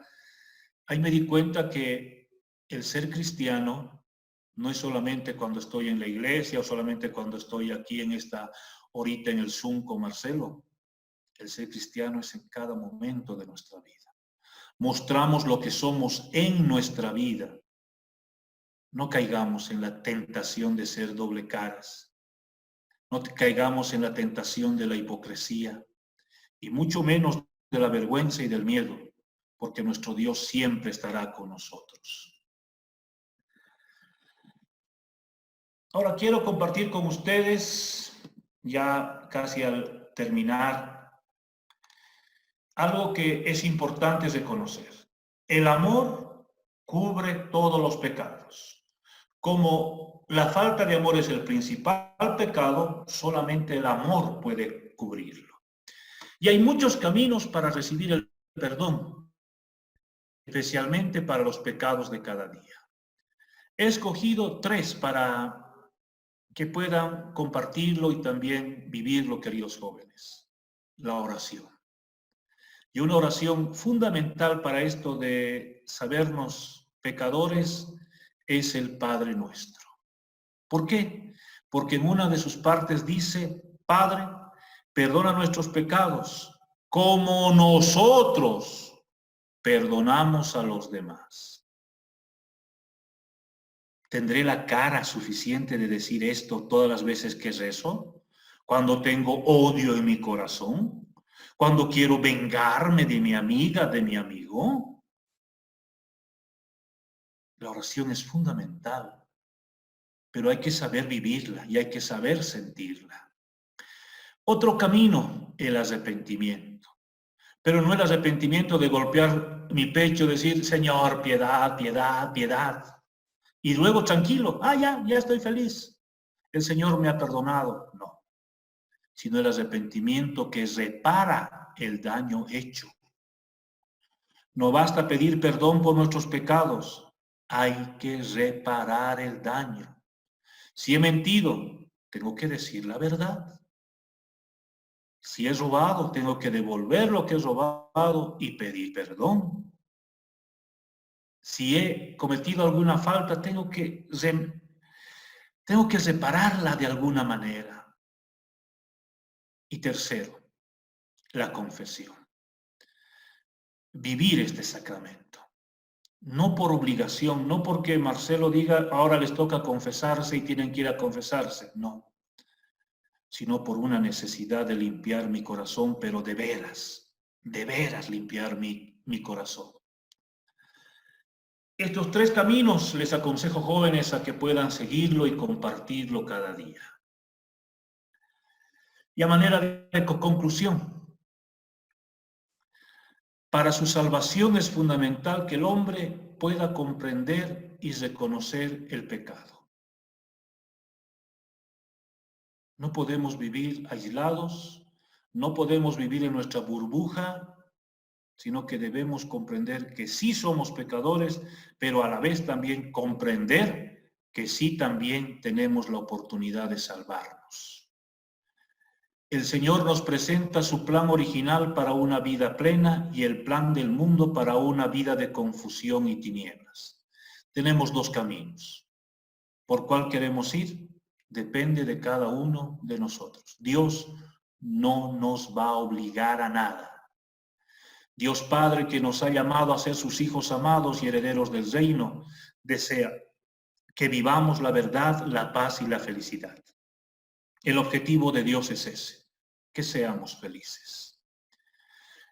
Ahí me di cuenta que el ser cristiano no es solamente cuando estoy en la iglesia o solamente cuando estoy aquí en esta horita en el Zoom con Marcelo. El ser cristiano es en cada momento de nuestra vida. Mostramos lo que somos en nuestra vida. No caigamos en la tentación de ser doble caras. No caigamos en la tentación de la hipocresía y mucho menos de la vergüenza y del miedo, porque nuestro Dios siempre estará con nosotros. Ahora quiero compartir con ustedes, ya casi al terminar, algo que es importante reconocer. El amor cubre todos los pecados. Como la falta de amor es el principal pecado, solamente el amor puede cubrirlo. Y hay muchos caminos para recibir el perdón, especialmente para los pecados de cada día. He escogido 3 para que puedan compartirlo y también vivirlo, queridos jóvenes. La oración. Y una oración fundamental para esto de sabernos pecadores es el Padre Nuestro. ¿Por qué? Porque en una de sus partes dice: Padre, perdona nuestros pecados, como nosotros perdonamos a los demás. ¿Tendré la cara suficiente de decir esto todas las veces que rezo? Cuando tengo odio en mi corazón, cuando quiero vengarme de mi amiga, de mi amigo. La oración es fundamental, pero hay que saber vivirla y hay que saber sentirla. Otro camino, el arrepentimiento. Pero no el arrepentimiento de golpear mi pecho, decir: Señor, piedad, piedad, piedad. Y luego tranquilo, ya estoy feliz. El Señor me ha perdonado. No, sino el arrepentimiento que repara el daño hecho. No basta pedir perdón por nuestros pecados, hay que reparar el daño. Si he mentido, tengo que decir la verdad. Si he robado, tengo que devolver lo que he robado y pedir perdón. Si he cometido alguna falta, tengo que repararla de alguna manera. Y tercero, la confesión. Vivir este sacramento. No por obligación, no porque Marcelo diga ahora les toca confesarse y tienen que ir a confesarse, no, sino por una necesidad de limpiar mi corazón, pero de veras limpiar mi corazón. Estos tres caminos les aconsejo, jóvenes, a que puedan seguirlo y compartirlo cada día. Y a manera de conclusión, para su salvación es fundamental que el hombre pueda comprender y reconocer el pecado. No podemos vivir aislados, no podemos vivir en nuestra burbuja, sino que debemos comprender que sí somos pecadores, pero a la vez también comprender que sí también tenemos la oportunidad de salvarnos. El Señor nos presenta su plan original para una vida plena y el plan del mundo para una vida de confusión y tinieblas. Tenemos dos caminos. ¿Por cuál queremos ir? Depende de cada uno de nosotros. Dios no nos va a obligar a nada. Dios Padre, que nos ha llamado a ser sus hijos amados y herederos del reino, desea que vivamos la verdad, la paz y la felicidad. El objetivo de Dios es ese, que seamos felices.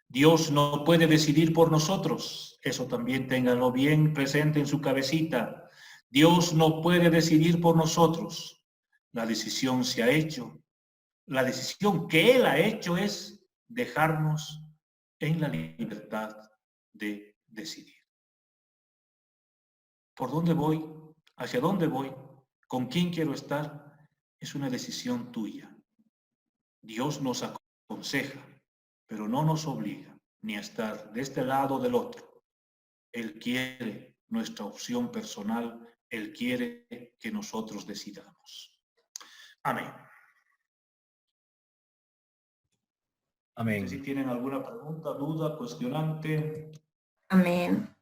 Dios no puede decidir por nosotros, eso también ténganlo bien presente en su cabecita. Dios no puede decidir por nosotros. La decisión se ha hecho. La decisión que Él ha hecho es dejarnos en la libertad de decidir. ¿Por dónde voy? ¿Hacia dónde voy? ¿Con quién quiero estar? Es una decisión tuya. Dios nos aconseja, pero no nos obliga ni a estar de este lado o del otro. Él quiere nuestra opción personal, Él quiere que nosotros decidamos. Amén. Amén. Si tienen alguna pregunta, duda, cuestionante. Amén.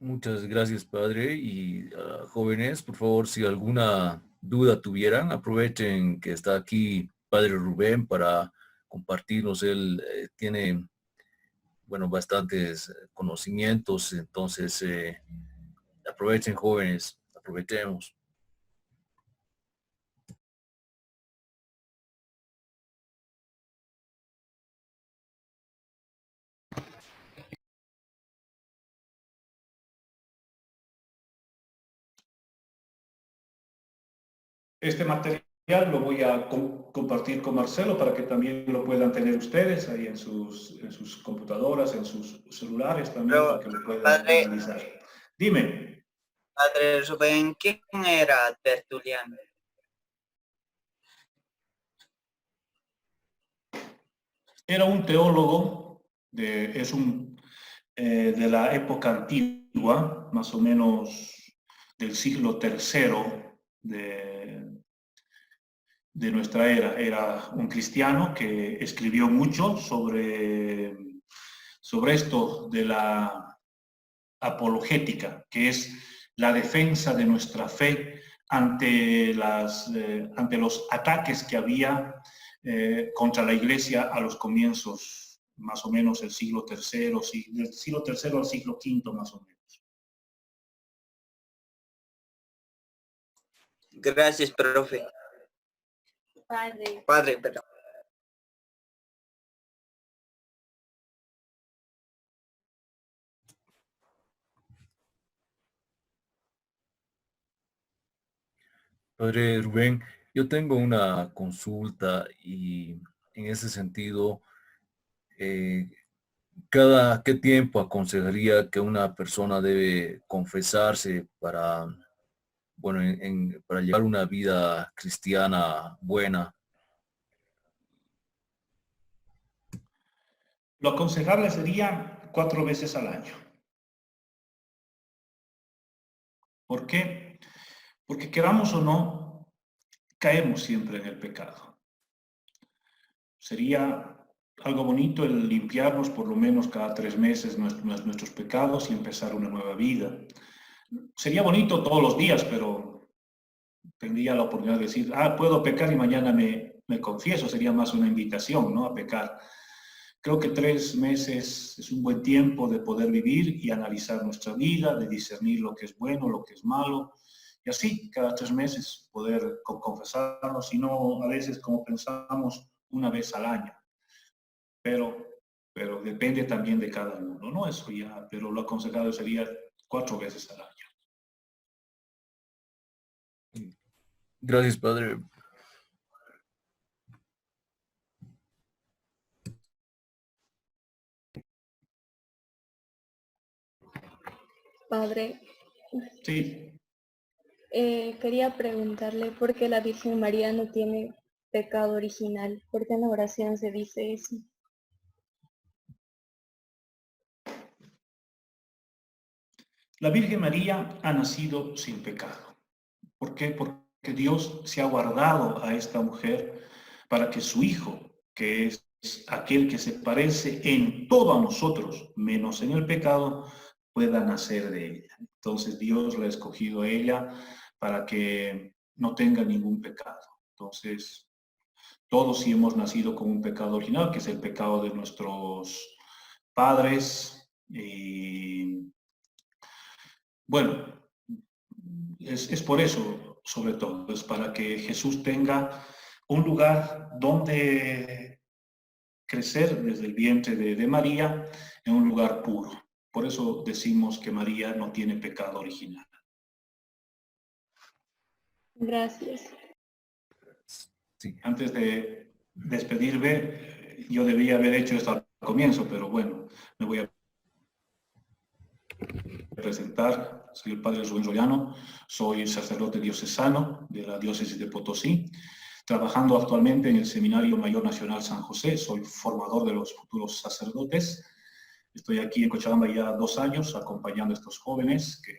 Muchas gracias, Padre. Y jóvenes, por favor, si alguna duda tuvieran, aprovechen que está aquí Padre Rubén para compartirnos. Él tiene, bueno, bastantes conocimientos, entonces aprovechen, jóvenes, aprovechemos. Este material lo voy a compartir con Marcelo para que también lo puedan tener ustedes ahí en sus computadoras, en sus celulares también, Pero, para que lo puedan padre, analizar. Dime. Padre Rubén, ¿quién era Tertuliano? Era un teólogo, de la época antigua, más o menos del siglo III de nuestra era. Era un cristiano que escribió mucho sobre esto de la apologética, que es la defensa de nuestra fe ante los ataques que había contra la Iglesia a los comienzos, más o menos del siglo III, del siglo III al siglo V, más o menos. Gracias, profe. Padre, perdón. Padre Rubén, yo tengo una consulta y en ese sentido, eh, ¿cada qué tiempo aconsejaría que una persona debe confesarse para bueno, para llevar una vida cristiana buena? Lo aconsejable sería 4 veces al año. ¿Por qué? Porque queramos o no, caemos siempre en el pecado. Sería algo bonito el limpiarnos por lo menos cada 3 meses nuestros pecados y empezar una nueva vida. Sería bonito todos los días, pero tendría la oportunidad de decir, puedo pecar y mañana me confieso. Sería más una invitación, ¿no?, a pecar. Creo que 3 meses es un buen tiempo de poder vivir y analizar nuestra vida, de discernir lo que es bueno, lo que es malo. Y así, cada 3 meses, poder confesarnos, y no a veces como pensamos, una vez al año. Pero depende también de cada uno, ¿no? Eso ya, pero lo aconsejado sería 4 veces al año. Gracias, padre. Padre, Sí, quería preguntarle por qué la Virgen María no tiene pecado original. ¿Por qué en la oración se dice eso? la Virgen María ha nacido sin pecado. ¿Por qué? Porque Dios se ha guardado a esta mujer para que su Hijo, que es aquel que se parece en todo a nosotros, menos en el pecado, pueda nacer de ella. Entonces Dios la ha escogido a ella para que no tenga ningún pecado. Entonces, todos sí hemos nacido con un pecado original, que es el pecado de nuestros padres. Y bueno, es por eso, sobre todo, es para que Jesús tenga un lugar donde crecer desde el vientre de María, en un lugar puro. Por eso decimos que María no tiene pecado original. Gracias. Sí. Antes de despedirme, yo debía haber hecho esto al comienzo, pero bueno, me voy a presentar. Soy el padre Rubén Rollano, soy sacerdote diocesano de la diócesis de Potosí, trabajando actualmente en el Seminario Mayor Nacional San José. Soy formador de los futuros sacerdotes. Estoy aquí en Cochabamba ya 2 años acompañando a estos jóvenes que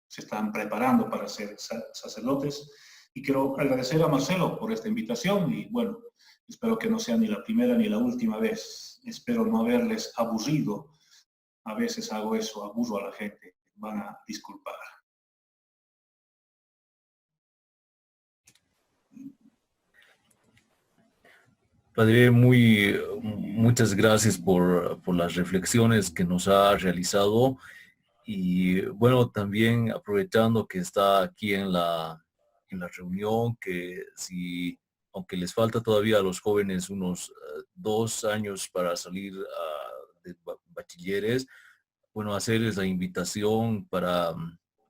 se están preparando para ser sacerdotes. Y quiero agradecer a Marcelo por esta invitación y bueno, espero que no sea ni la primera ni la última vez. Espero no haberles aburrido. A veces hago eso, aburro a la gente. Van a disculpar. Padre, muchas gracias por las reflexiones que nos ha realizado. Y bueno, también aprovechando que está aquí en la reunión, que si, aunque les falta todavía a los jóvenes unos 2 años para salir de bachilleres, bueno, hacerles la invitación para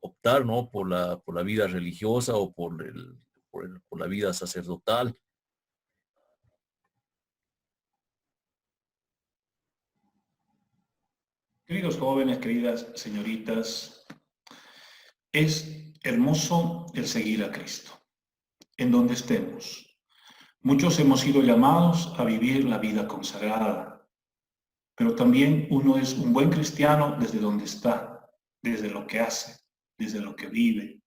optar, ¿no?, por la vida religiosa o por la vida sacerdotal. Queridos jóvenes, queridas señoritas, es hermoso el seguir a Cristo, en donde estemos. Muchos hemos sido llamados a vivir la vida consagrada, pero también uno es un buen cristiano desde donde está, desde lo que hace, desde lo que vive.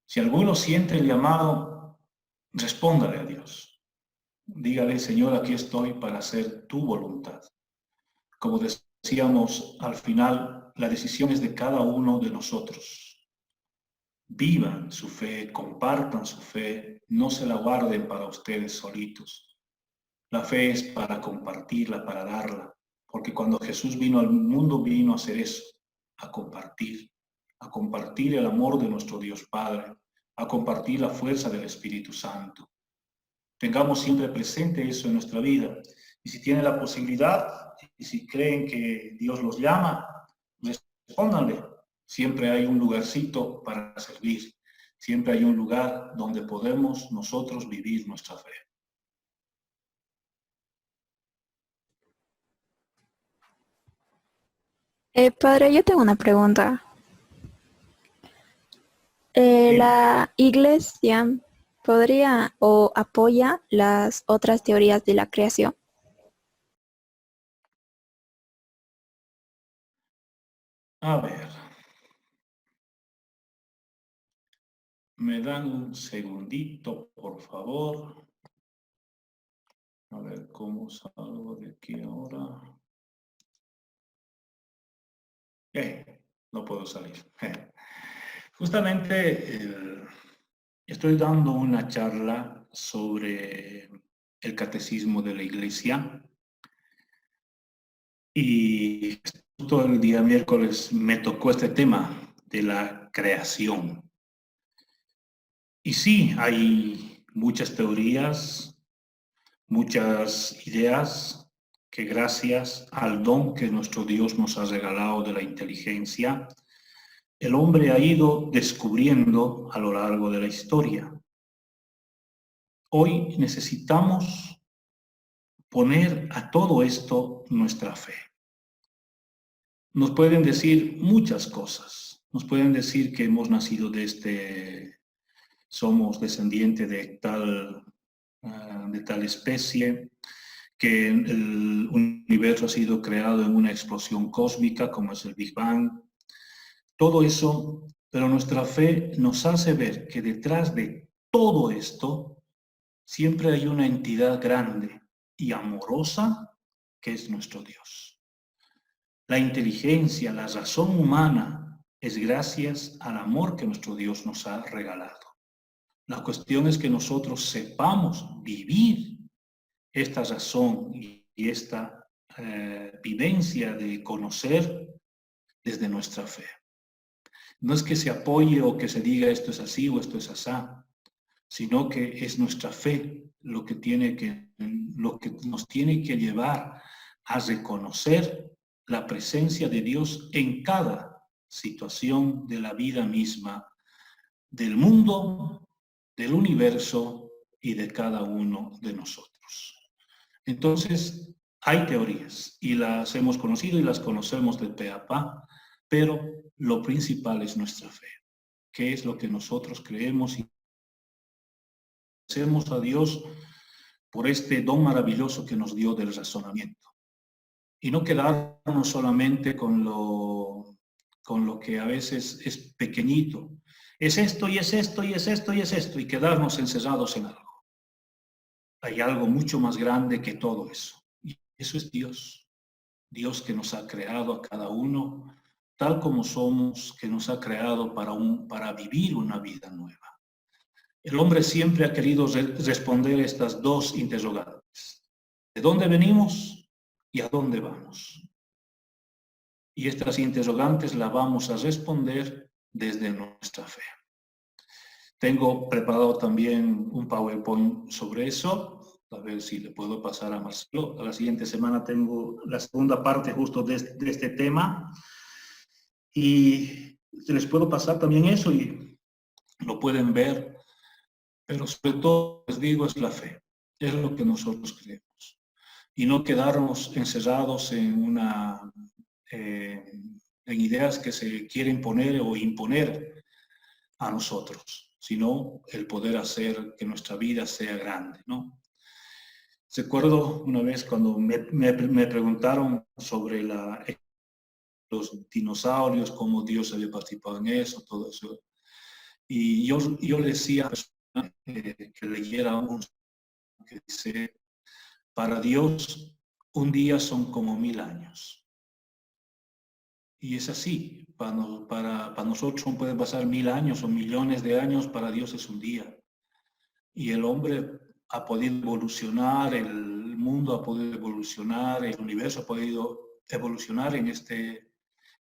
Si alguno siente el llamado, respóndale a Dios. Dígale, Señor, aquí estoy para hacer tu voluntad. Como decíamos al final, la decisión es de cada uno de nosotros. Vivan su fe, compartan su fe, no se la guarden para ustedes solitos. La fe es para compartirla, para darla, porque cuando Jesús vino al mundo vino a hacer eso, a compartir el amor de nuestro Dios Padre, a compartir la fuerza del Espíritu Santo. Tengamos siempre presente eso en nuestra vida. Y si tienen la posibilidad, y si creen que Dios los llama, respóndanle. Siempre hay un lugarcito para servir. Siempre hay un lugar donde podemos nosotros vivir nuestra fe. Padre, yo tengo una pregunta. La Iglesia podría o apoya las otras teorías de la creación. A ver, me dan un segundito, por favor. A ver cómo salgo de aquí ahora. No puedo salir. Justamente estoy dando una charla sobre el catecismo de la Iglesia y justo el día miércoles me tocó este tema de la creación. Y sí, hay muchas teorías, muchas ideas que gracias al don que nuestro Dios nos ha regalado de la inteligencia, el hombre ha ido descubriendo a lo largo de la historia. Hoy necesitamos poner a todo esto nuestra fe. Nos pueden decir muchas cosas. Nos pueden decir que hemos nacido somos descendientes de tal especie, que el universo ha sido creado en una explosión cósmica como es el Big Bang. Todo eso, pero nuestra fe nos hace ver que detrás de todo esto siempre hay una entidad grande y amorosa que es nuestro Dios. La inteligencia, la razón humana es gracias al amor que nuestro Dios nos ha regalado. La cuestión es que nosotros sepamos vivir esta razón y esta vivencia de conocer desde nuestra fe. No es que se apoye o que se diga esto es así o esto es asá, sino que es nuestra fe lo que nos tiene que llevar a reconocer la presencia de Dios en cada situación de la vida misma, del mundo, del universo y de cada uno de nosotros. Entonces, hay teorías y las hemos conocido y las conocemos de pe a pa, pero lo principal es nuestra fe, que es lo que nosotros creemos y agradecemos a Dios por este don maravilloso que nos dio del razonamiento. Y no quedarnos solamente con lo que a veces es pequeñito. Es esto y es esto y es esto y es esto y quedarnos encerrados en algo. Hay algo mucho más grande que todo eso. Y eso es Dios. Dios que nos ha creado a cada uno tal como somos, que nos ha creado para vivir una vida nueva. El hombre siempre ha querido responder estas dos interrogantes. ¿De dónde venimos y a dónde vamos? Y estas interrogantes las vamos a responder desde nuestra fe. Tengo preparado también un PowerPoint sobre eso, a ver si le puedo pasar a Marcelo. A la siguiente semana tengo la segunda parte justo de este tema y les puedo pasar también eso y lo pueden ver, pero sobre todo les digo es la fe, es lo que nosotros creemos y no quedarnos encerrados en ideas que se quieren poner o imponer a nosotros, sino el poder hacer que nuestra vida sea grande, ¿no? Recuerdo una vez cuando me preguntaron sobre los dinosaurios, cómo Dios había participado en eso, todo eso. Y yo le decía a la persona que leyera un que dice, para Dios un día son como 1000 años. Y es así, para nosotros pueden pasar 1000 años o millones de años, para Dios es un día. Y el hombre ha podido evolucionar, el mundo ha podido evolucionar, el universo ha podido evolucionar en este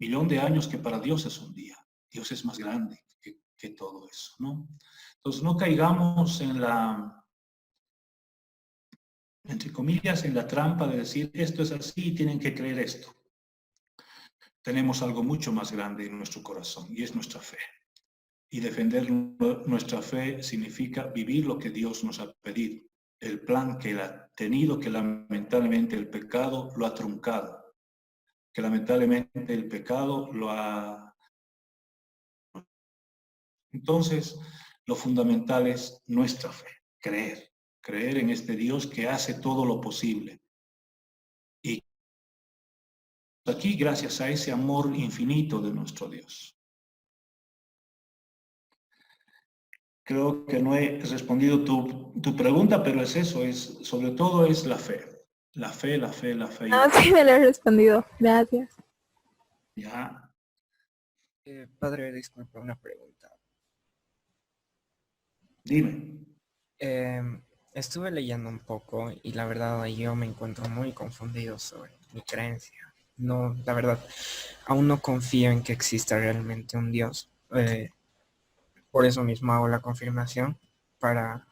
1.000.000 de años que para Dios es un día. Dios es más grande que todo eso, ¿no? Entonces no caigamos en entre comillas, en la trampa de decir esto es así y tienen que creer esto. Tenemos algo mucho más grande en nuestro corazón y es nuestra fe. Y defender nuestra fe significa vivir lo que Dios nos ha pedido. El plan que Él ha tenido, que lamentablemente el pecado lo ha truncado. Que lamentablemente el pecado lo ha Entonces, lo fundamental es nuestra fe, creer en este Dios que hace todo lo posible. Y aquí gracias a ese amor infinito de nuestro Dios. Creo que no he respondido tu pregunta, pero es eso, sobre todo es la fe. La fe, la fe, la fe. Ah, sí, me lo he respondido. Gracias. Ya. Padre, disculpe, una pregunta. Dime. Estuve leyendo un poco y la verdad yo me encuentro muy confundido sobre mi creencia. No, la verdad, aún no confío en que exista realmente un Dios. Por eso mismo hago la confirmación para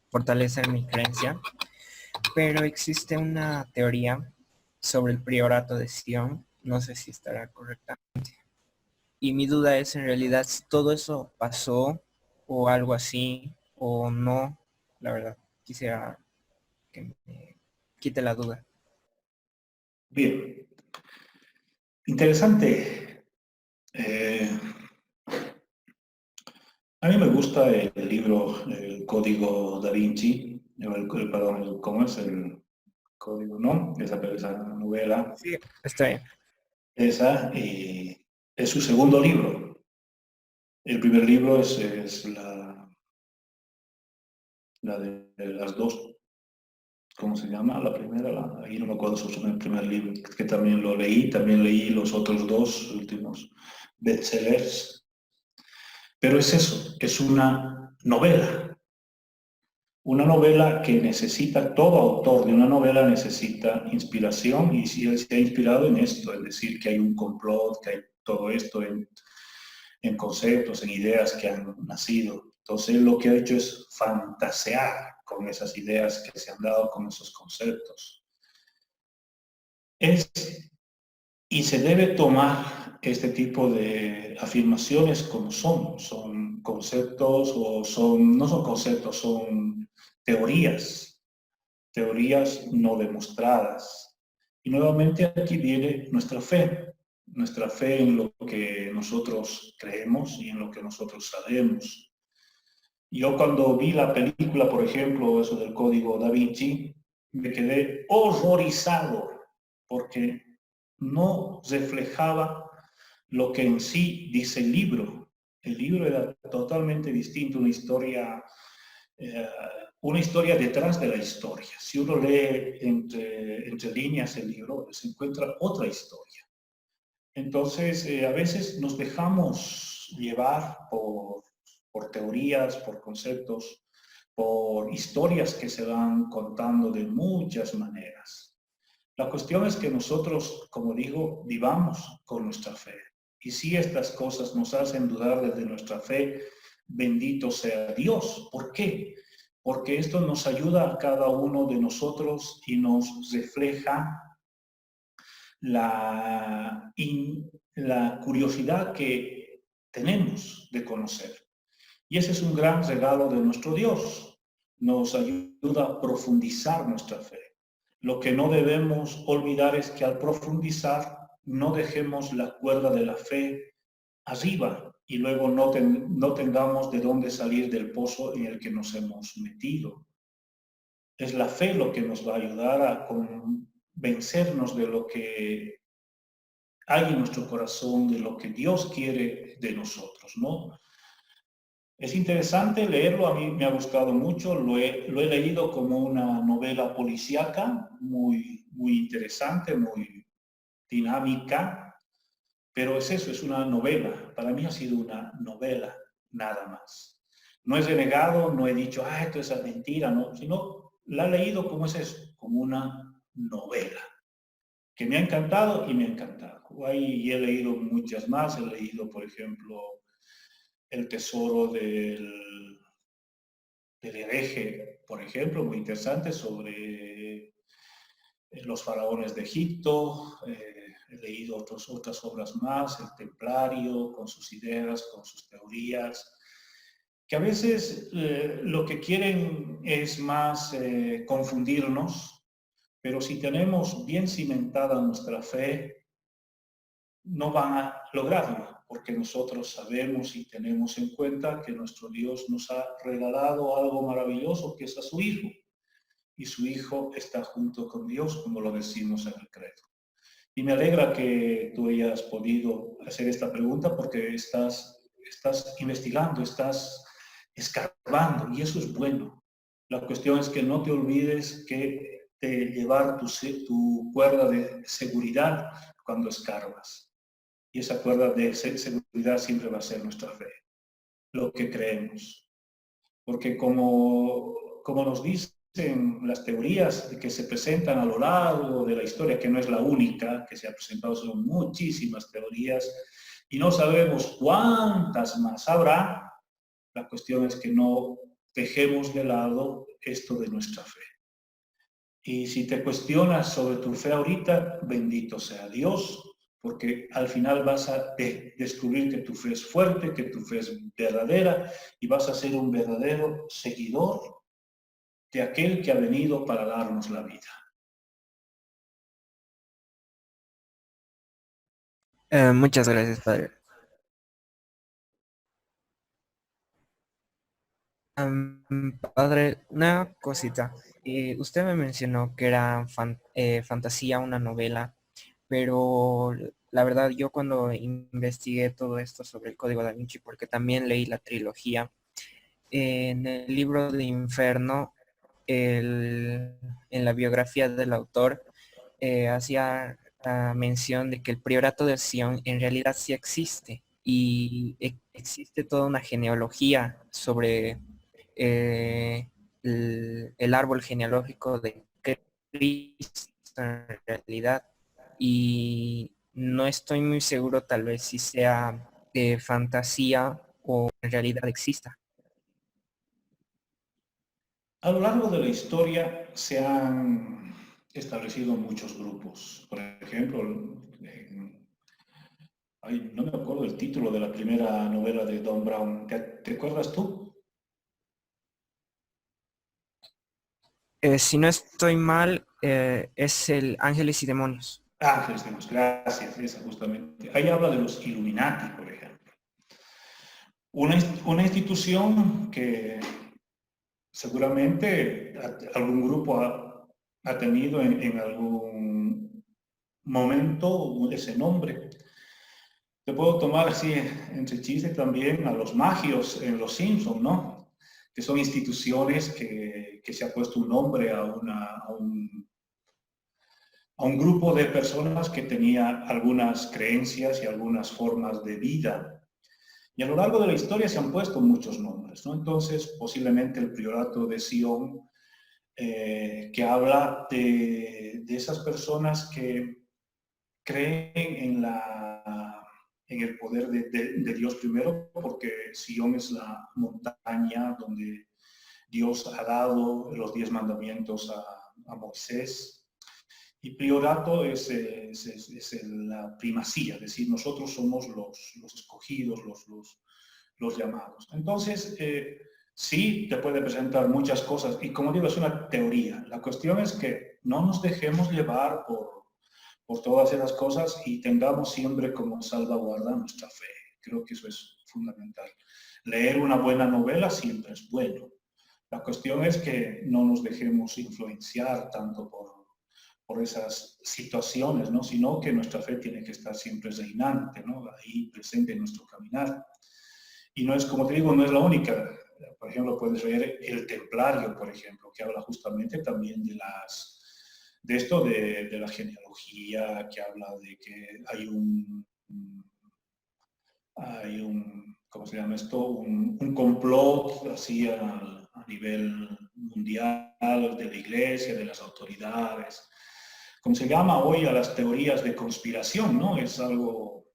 fortalecer mi creencia. Pero existe una teoría sobre el priorato de Sion, no sé si estará correctamente. Y mi duda es en realidad si todo eso pasó o algo así o no. La verdad, quisiera que me quite la duda. Bien. Interesante. A mí me gusta el libro, el Código Da Vinci, perdón, ¿cómo es el código? ¿No? Esa novela. Sí, está bien. Esa, y es su segundo libro. El primer libro es la de las dos, ¿cómo se llama? La primera, ahí no me acuerdo sobre el primer libro, que también lo leí, también leí los otros dos últimos bestsellers. Pero es eso, es una novela. Una novela que necesita, todo autor de una novela necesita inspiración, y si él se ha inspirado en esto, es decir, que hay un complot, que hay todo esto en conceptos, en ideas que han nacido. Entonces lo que ha hecho es fantasear con esas ideas que se han dado, con esos conceptos. Y se debe tomar este tipo de afirmaciones como son conceptos o no son conceptos, son teorías no demostradas. Y nuevamente aquí viene nuestra fe en lo que nosotros creemos y en lo que nosotros sabemos. Yo cuando vi la película, por ejemplo, eso del Código Da Vinci, me quedé horrorizado porque no reflejaba lo que en sí dice el libro. El libro era totalmente distinto, una historia detrás de la historia. Si uno lee entre líneas el libro, se encuentra otra historia. Entonces, a veces nos dejamos llevar por teorías, por conceptos, por historias que se van contando de muchas maneras. La cuestión es que nosotros, como digo, vivamos con nuestra fe. Y si estas cosas nos hacen dudar desde nuestra fe, bendito sea Dios. ¿Por qué? Porque esto nos ayuda a cada uno de nosotros y nos refleja la curiosidad que tenemos de conocer. Y ese es un gran regalo de nuestro Dios. Nos ayuda a profundizar nuestra fe. Lo que no debemos olvidar es que al profundizar no dejemos la cuerda de la fe arriba y luego no tengamos de dónde salir del pozo en el que nos hemos metido. Es la fe lo que nos va a ayudar a convencernos de lo que hay en nuestro corazón, de lo que Dios quiere de nosotros, ¿no? Es interesante leerlo, a mí me ha gustado mucho, lo he leído como una novela policíaca, muy interesante, muy dinámica, pero es eso, es una novela. Para mí ha sido una novela, nada más. No he renegado, no he dicho, esto es mentira, no, sino la he leído como es eso, como una novela, que me ha encantado y me ha encantado. Ahí he leído muchas más, he leído, por ejemplo, El tesoro del hereje, por ejemplo, muy interesante, sobre los faraones de Egipto. He leído otras obras más, El Templario, con sus ideas, con sus teorías, que a veces lo que quieren es más confundirnos, pero si tenemos bien cimentada nuestra fe, no van a lograrlo, porque nosotros sabemos y tenemos en cuenta que nuestro Dios nos ha regalado algo maravilloso, que es a su Hijo. Y su Hijo está junto con Dios, como lo decimos en el credo. Y me alegra que tú hayas podido hacer esta pregunta porque estás investigando, estás escarbando, y eso es bueno. La cuestión es que no te olvides que de llevar tu cuerda de seguridad cuando escarbas. Y esa cuerda de seguridad siempre va a ser nuestra fe, lo que creemos. Porque como nos dicen las teorías que se presentan a lo largo de la historia, que no es la única que se ha presentado, son muchísimas teorías, y no sabemos cuántas más habrá, la cuestión es que no dejemos de lado esto de nuestra fe. Y si te cuestionas sobre tu fe ahorita, bendito sea Dios, porque al final vas a descubrir que tu fe es fuerte, que tu fe es verdadera, y vas a ser un verdadero seguidor de aquel que ha venido para darnos la vida. Muchas gracias, padre. Padre, una cosita. Usted me mencionó que era fantasía, una novela, pero la verdad yo cuando investigué todo esto sobre el Código Da Vinci, porque también leí la trilogía, en el libro de Inferno, en la biografía del autor, hacía mención de que el priorato de Sion en realidad sí existe y existe toda una genealogía sobre el árbol genealógico de Cristo en realidad, y no estoy muy seguro tal vez si sea fantasía o en realidad exista. A lo largo de la historia se han establecido muchos grupos. Por ejemplo, no me acuerdo el título de la primera novela de Don Brown. ¿Te acuerdas tú? Si no estoy mal, es el Ángeles y Demonios. Ángeles, gracias, esa justamente. Ahí habla de los Illuminati, por ejemplo. Una institución que seguramente algún grupo ha tenido en algún momento ese nombre. Te puedo tomar así entre chiste también a los magios en Los Simpsons, ¿no? Que son instituciones que se ha puesto un nombre a un grupo de personas que tenía algunas creencias y algunas formas de vida. Y a lo largo de la historia se han puesto muchos nombres, ¿no? Entonces, posiblemente el priorato de Sion, que habla de esas personas que creen en el poder de Dios primero, porque Sion es la montaña donde Dios ha dado los 10 mandamientos a Moisés. Y priorato es la primacía, es decir, nosotros somos los escogidos, los llamados. Entonces, sí te puede presentar muchas cosas, y como digo, es una teoría. La cuestión es que no nos dejemos llevar por todas esas cosas y tengamos siempre como salvaguarda nuestra fe. Creo que eso es fundamental. Leer una buena novela siempre es bueno. La cuestión es que no nos dejemos influenciar tanto por esas situaciones, ¿no? Sino que nuestra fe tiene que estar siempre reinante, ¿no? Ahí presente en nuestro caminar. Y no es, como te digo, no es la única. Por ejemplo, puedes leer El Templario, por ejemplo, que habla justamente también de la genealogía, que habla de que hay un ¿cómo se llama esto? Un complot así a nivel mundial de la iglesia, de las autoridades. Como se llama hoy a las teorías de conspiración, ¿no? Es algo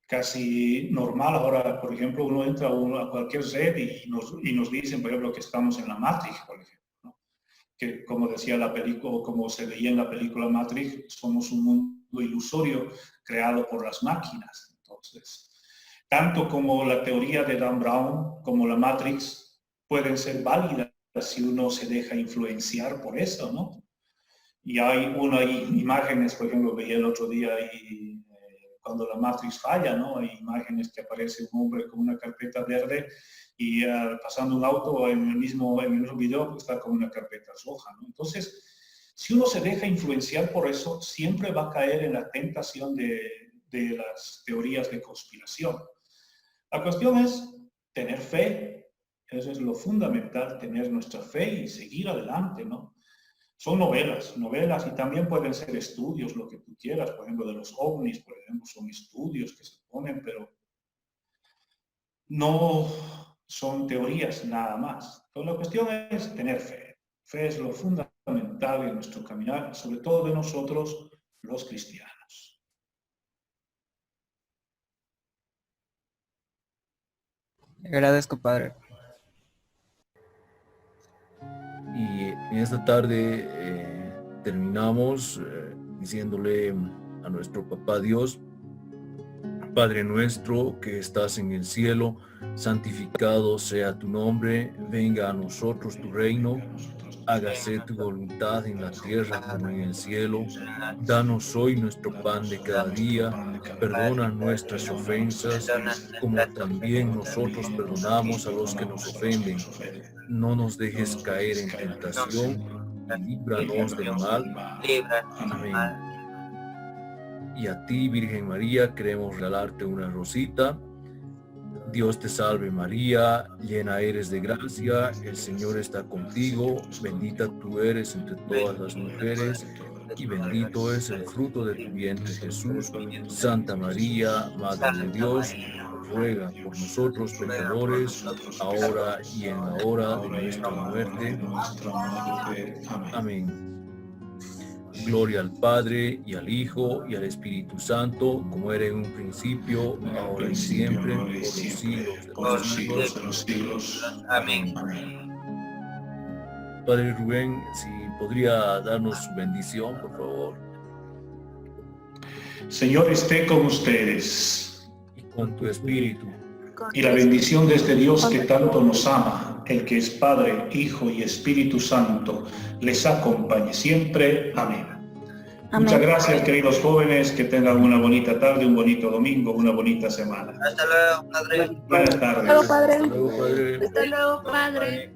casi normal. Ahora, por ejemplo, uno entra a cualquier red y nos dicen, por ejemplo, que estamos en la Matrix, por ejemplo, ¿no? Que como decía la película, como se veía en la película Matrix, somos un mundo ilusorio creado por las máquinas. Entonces, tanto como la teoría de Dan Brown como la Matrix pueden ser válidas si uno se deja influenciar por eso, ¿no? Y hay imágenes, por ejemplo, veía el otro día ahí cuando la Matrix falla, ¿no? Hay imágenes que aparece un hombre con una carpeta verde y pasando un auto en el mismo video pues, está con una carpeta roja, ¿no? Entonces, si uno se deja influenciar por eso, siempre va a caer en la tentación de las teorías de conspiración. La cuestión es tener fe. Eso es lo fundamental, tener nuestra fe y seguir adelante, ¿no? Son novelas y también pueden ser estudios, lo que tú quieras, por ejemplo, de los ovnis, por ejemplo, son estudios que se ponen, pero no son teorías nada más. Entonces la cuestión es tener fe. Fe es lo fundamental en nuestro caminar, sobre todo de nosotros, los cristianos. Le agradezco, padre. Y en esta tarde terminamos diciéndole a nuestro Papá Dios: Padre nuestro que estás en el cielo, santificado sea tu nombre, venga a nosotros tu reino, hágase tu voluntad en la tierra como en el cielo. Danos hoy nuestro pan de cada día, perdona nuestras ofensas, como también nosotros perdonamos a los que nos ofenden. No nos dejes caer en tentación, y líbranos del mal. Amén. Y a ti, Virgen María, queremos regalarte una rosita. Dios te salve María, llena eres de gracia, el Señor está contigo, bendita tú eres entre todas las mujeres, y bendito es el fruto de tu vientre Jesús. Santa María, Madre de Dios, ruega por nosotros pecadores, ahora y en la hora de nuestra muerte. Amén. Gloria al Padre, y al Hijo, y al Espíritu Santo, como era en un principio, ahora y siempre, por los siglos de los siglos. Amén. Padre Rubén, si podría darnos su bendición, por favor. Señor, esté con ustedes. Y con tu espíritu. Y la bendición de este Dios que tanto nos ama, el que es Padre, Hijo y Espíritu Santo, les acompañe siempre. Amén. Amén. Muchas gracias, queridos jóvenes, que tengan una bonita tarde, un bonito domingo, una bonita semana. Hasta luego, padre. Buenas tardes. Hasta luego, padre. Hasta luego, Padre. Hasta luego, padre.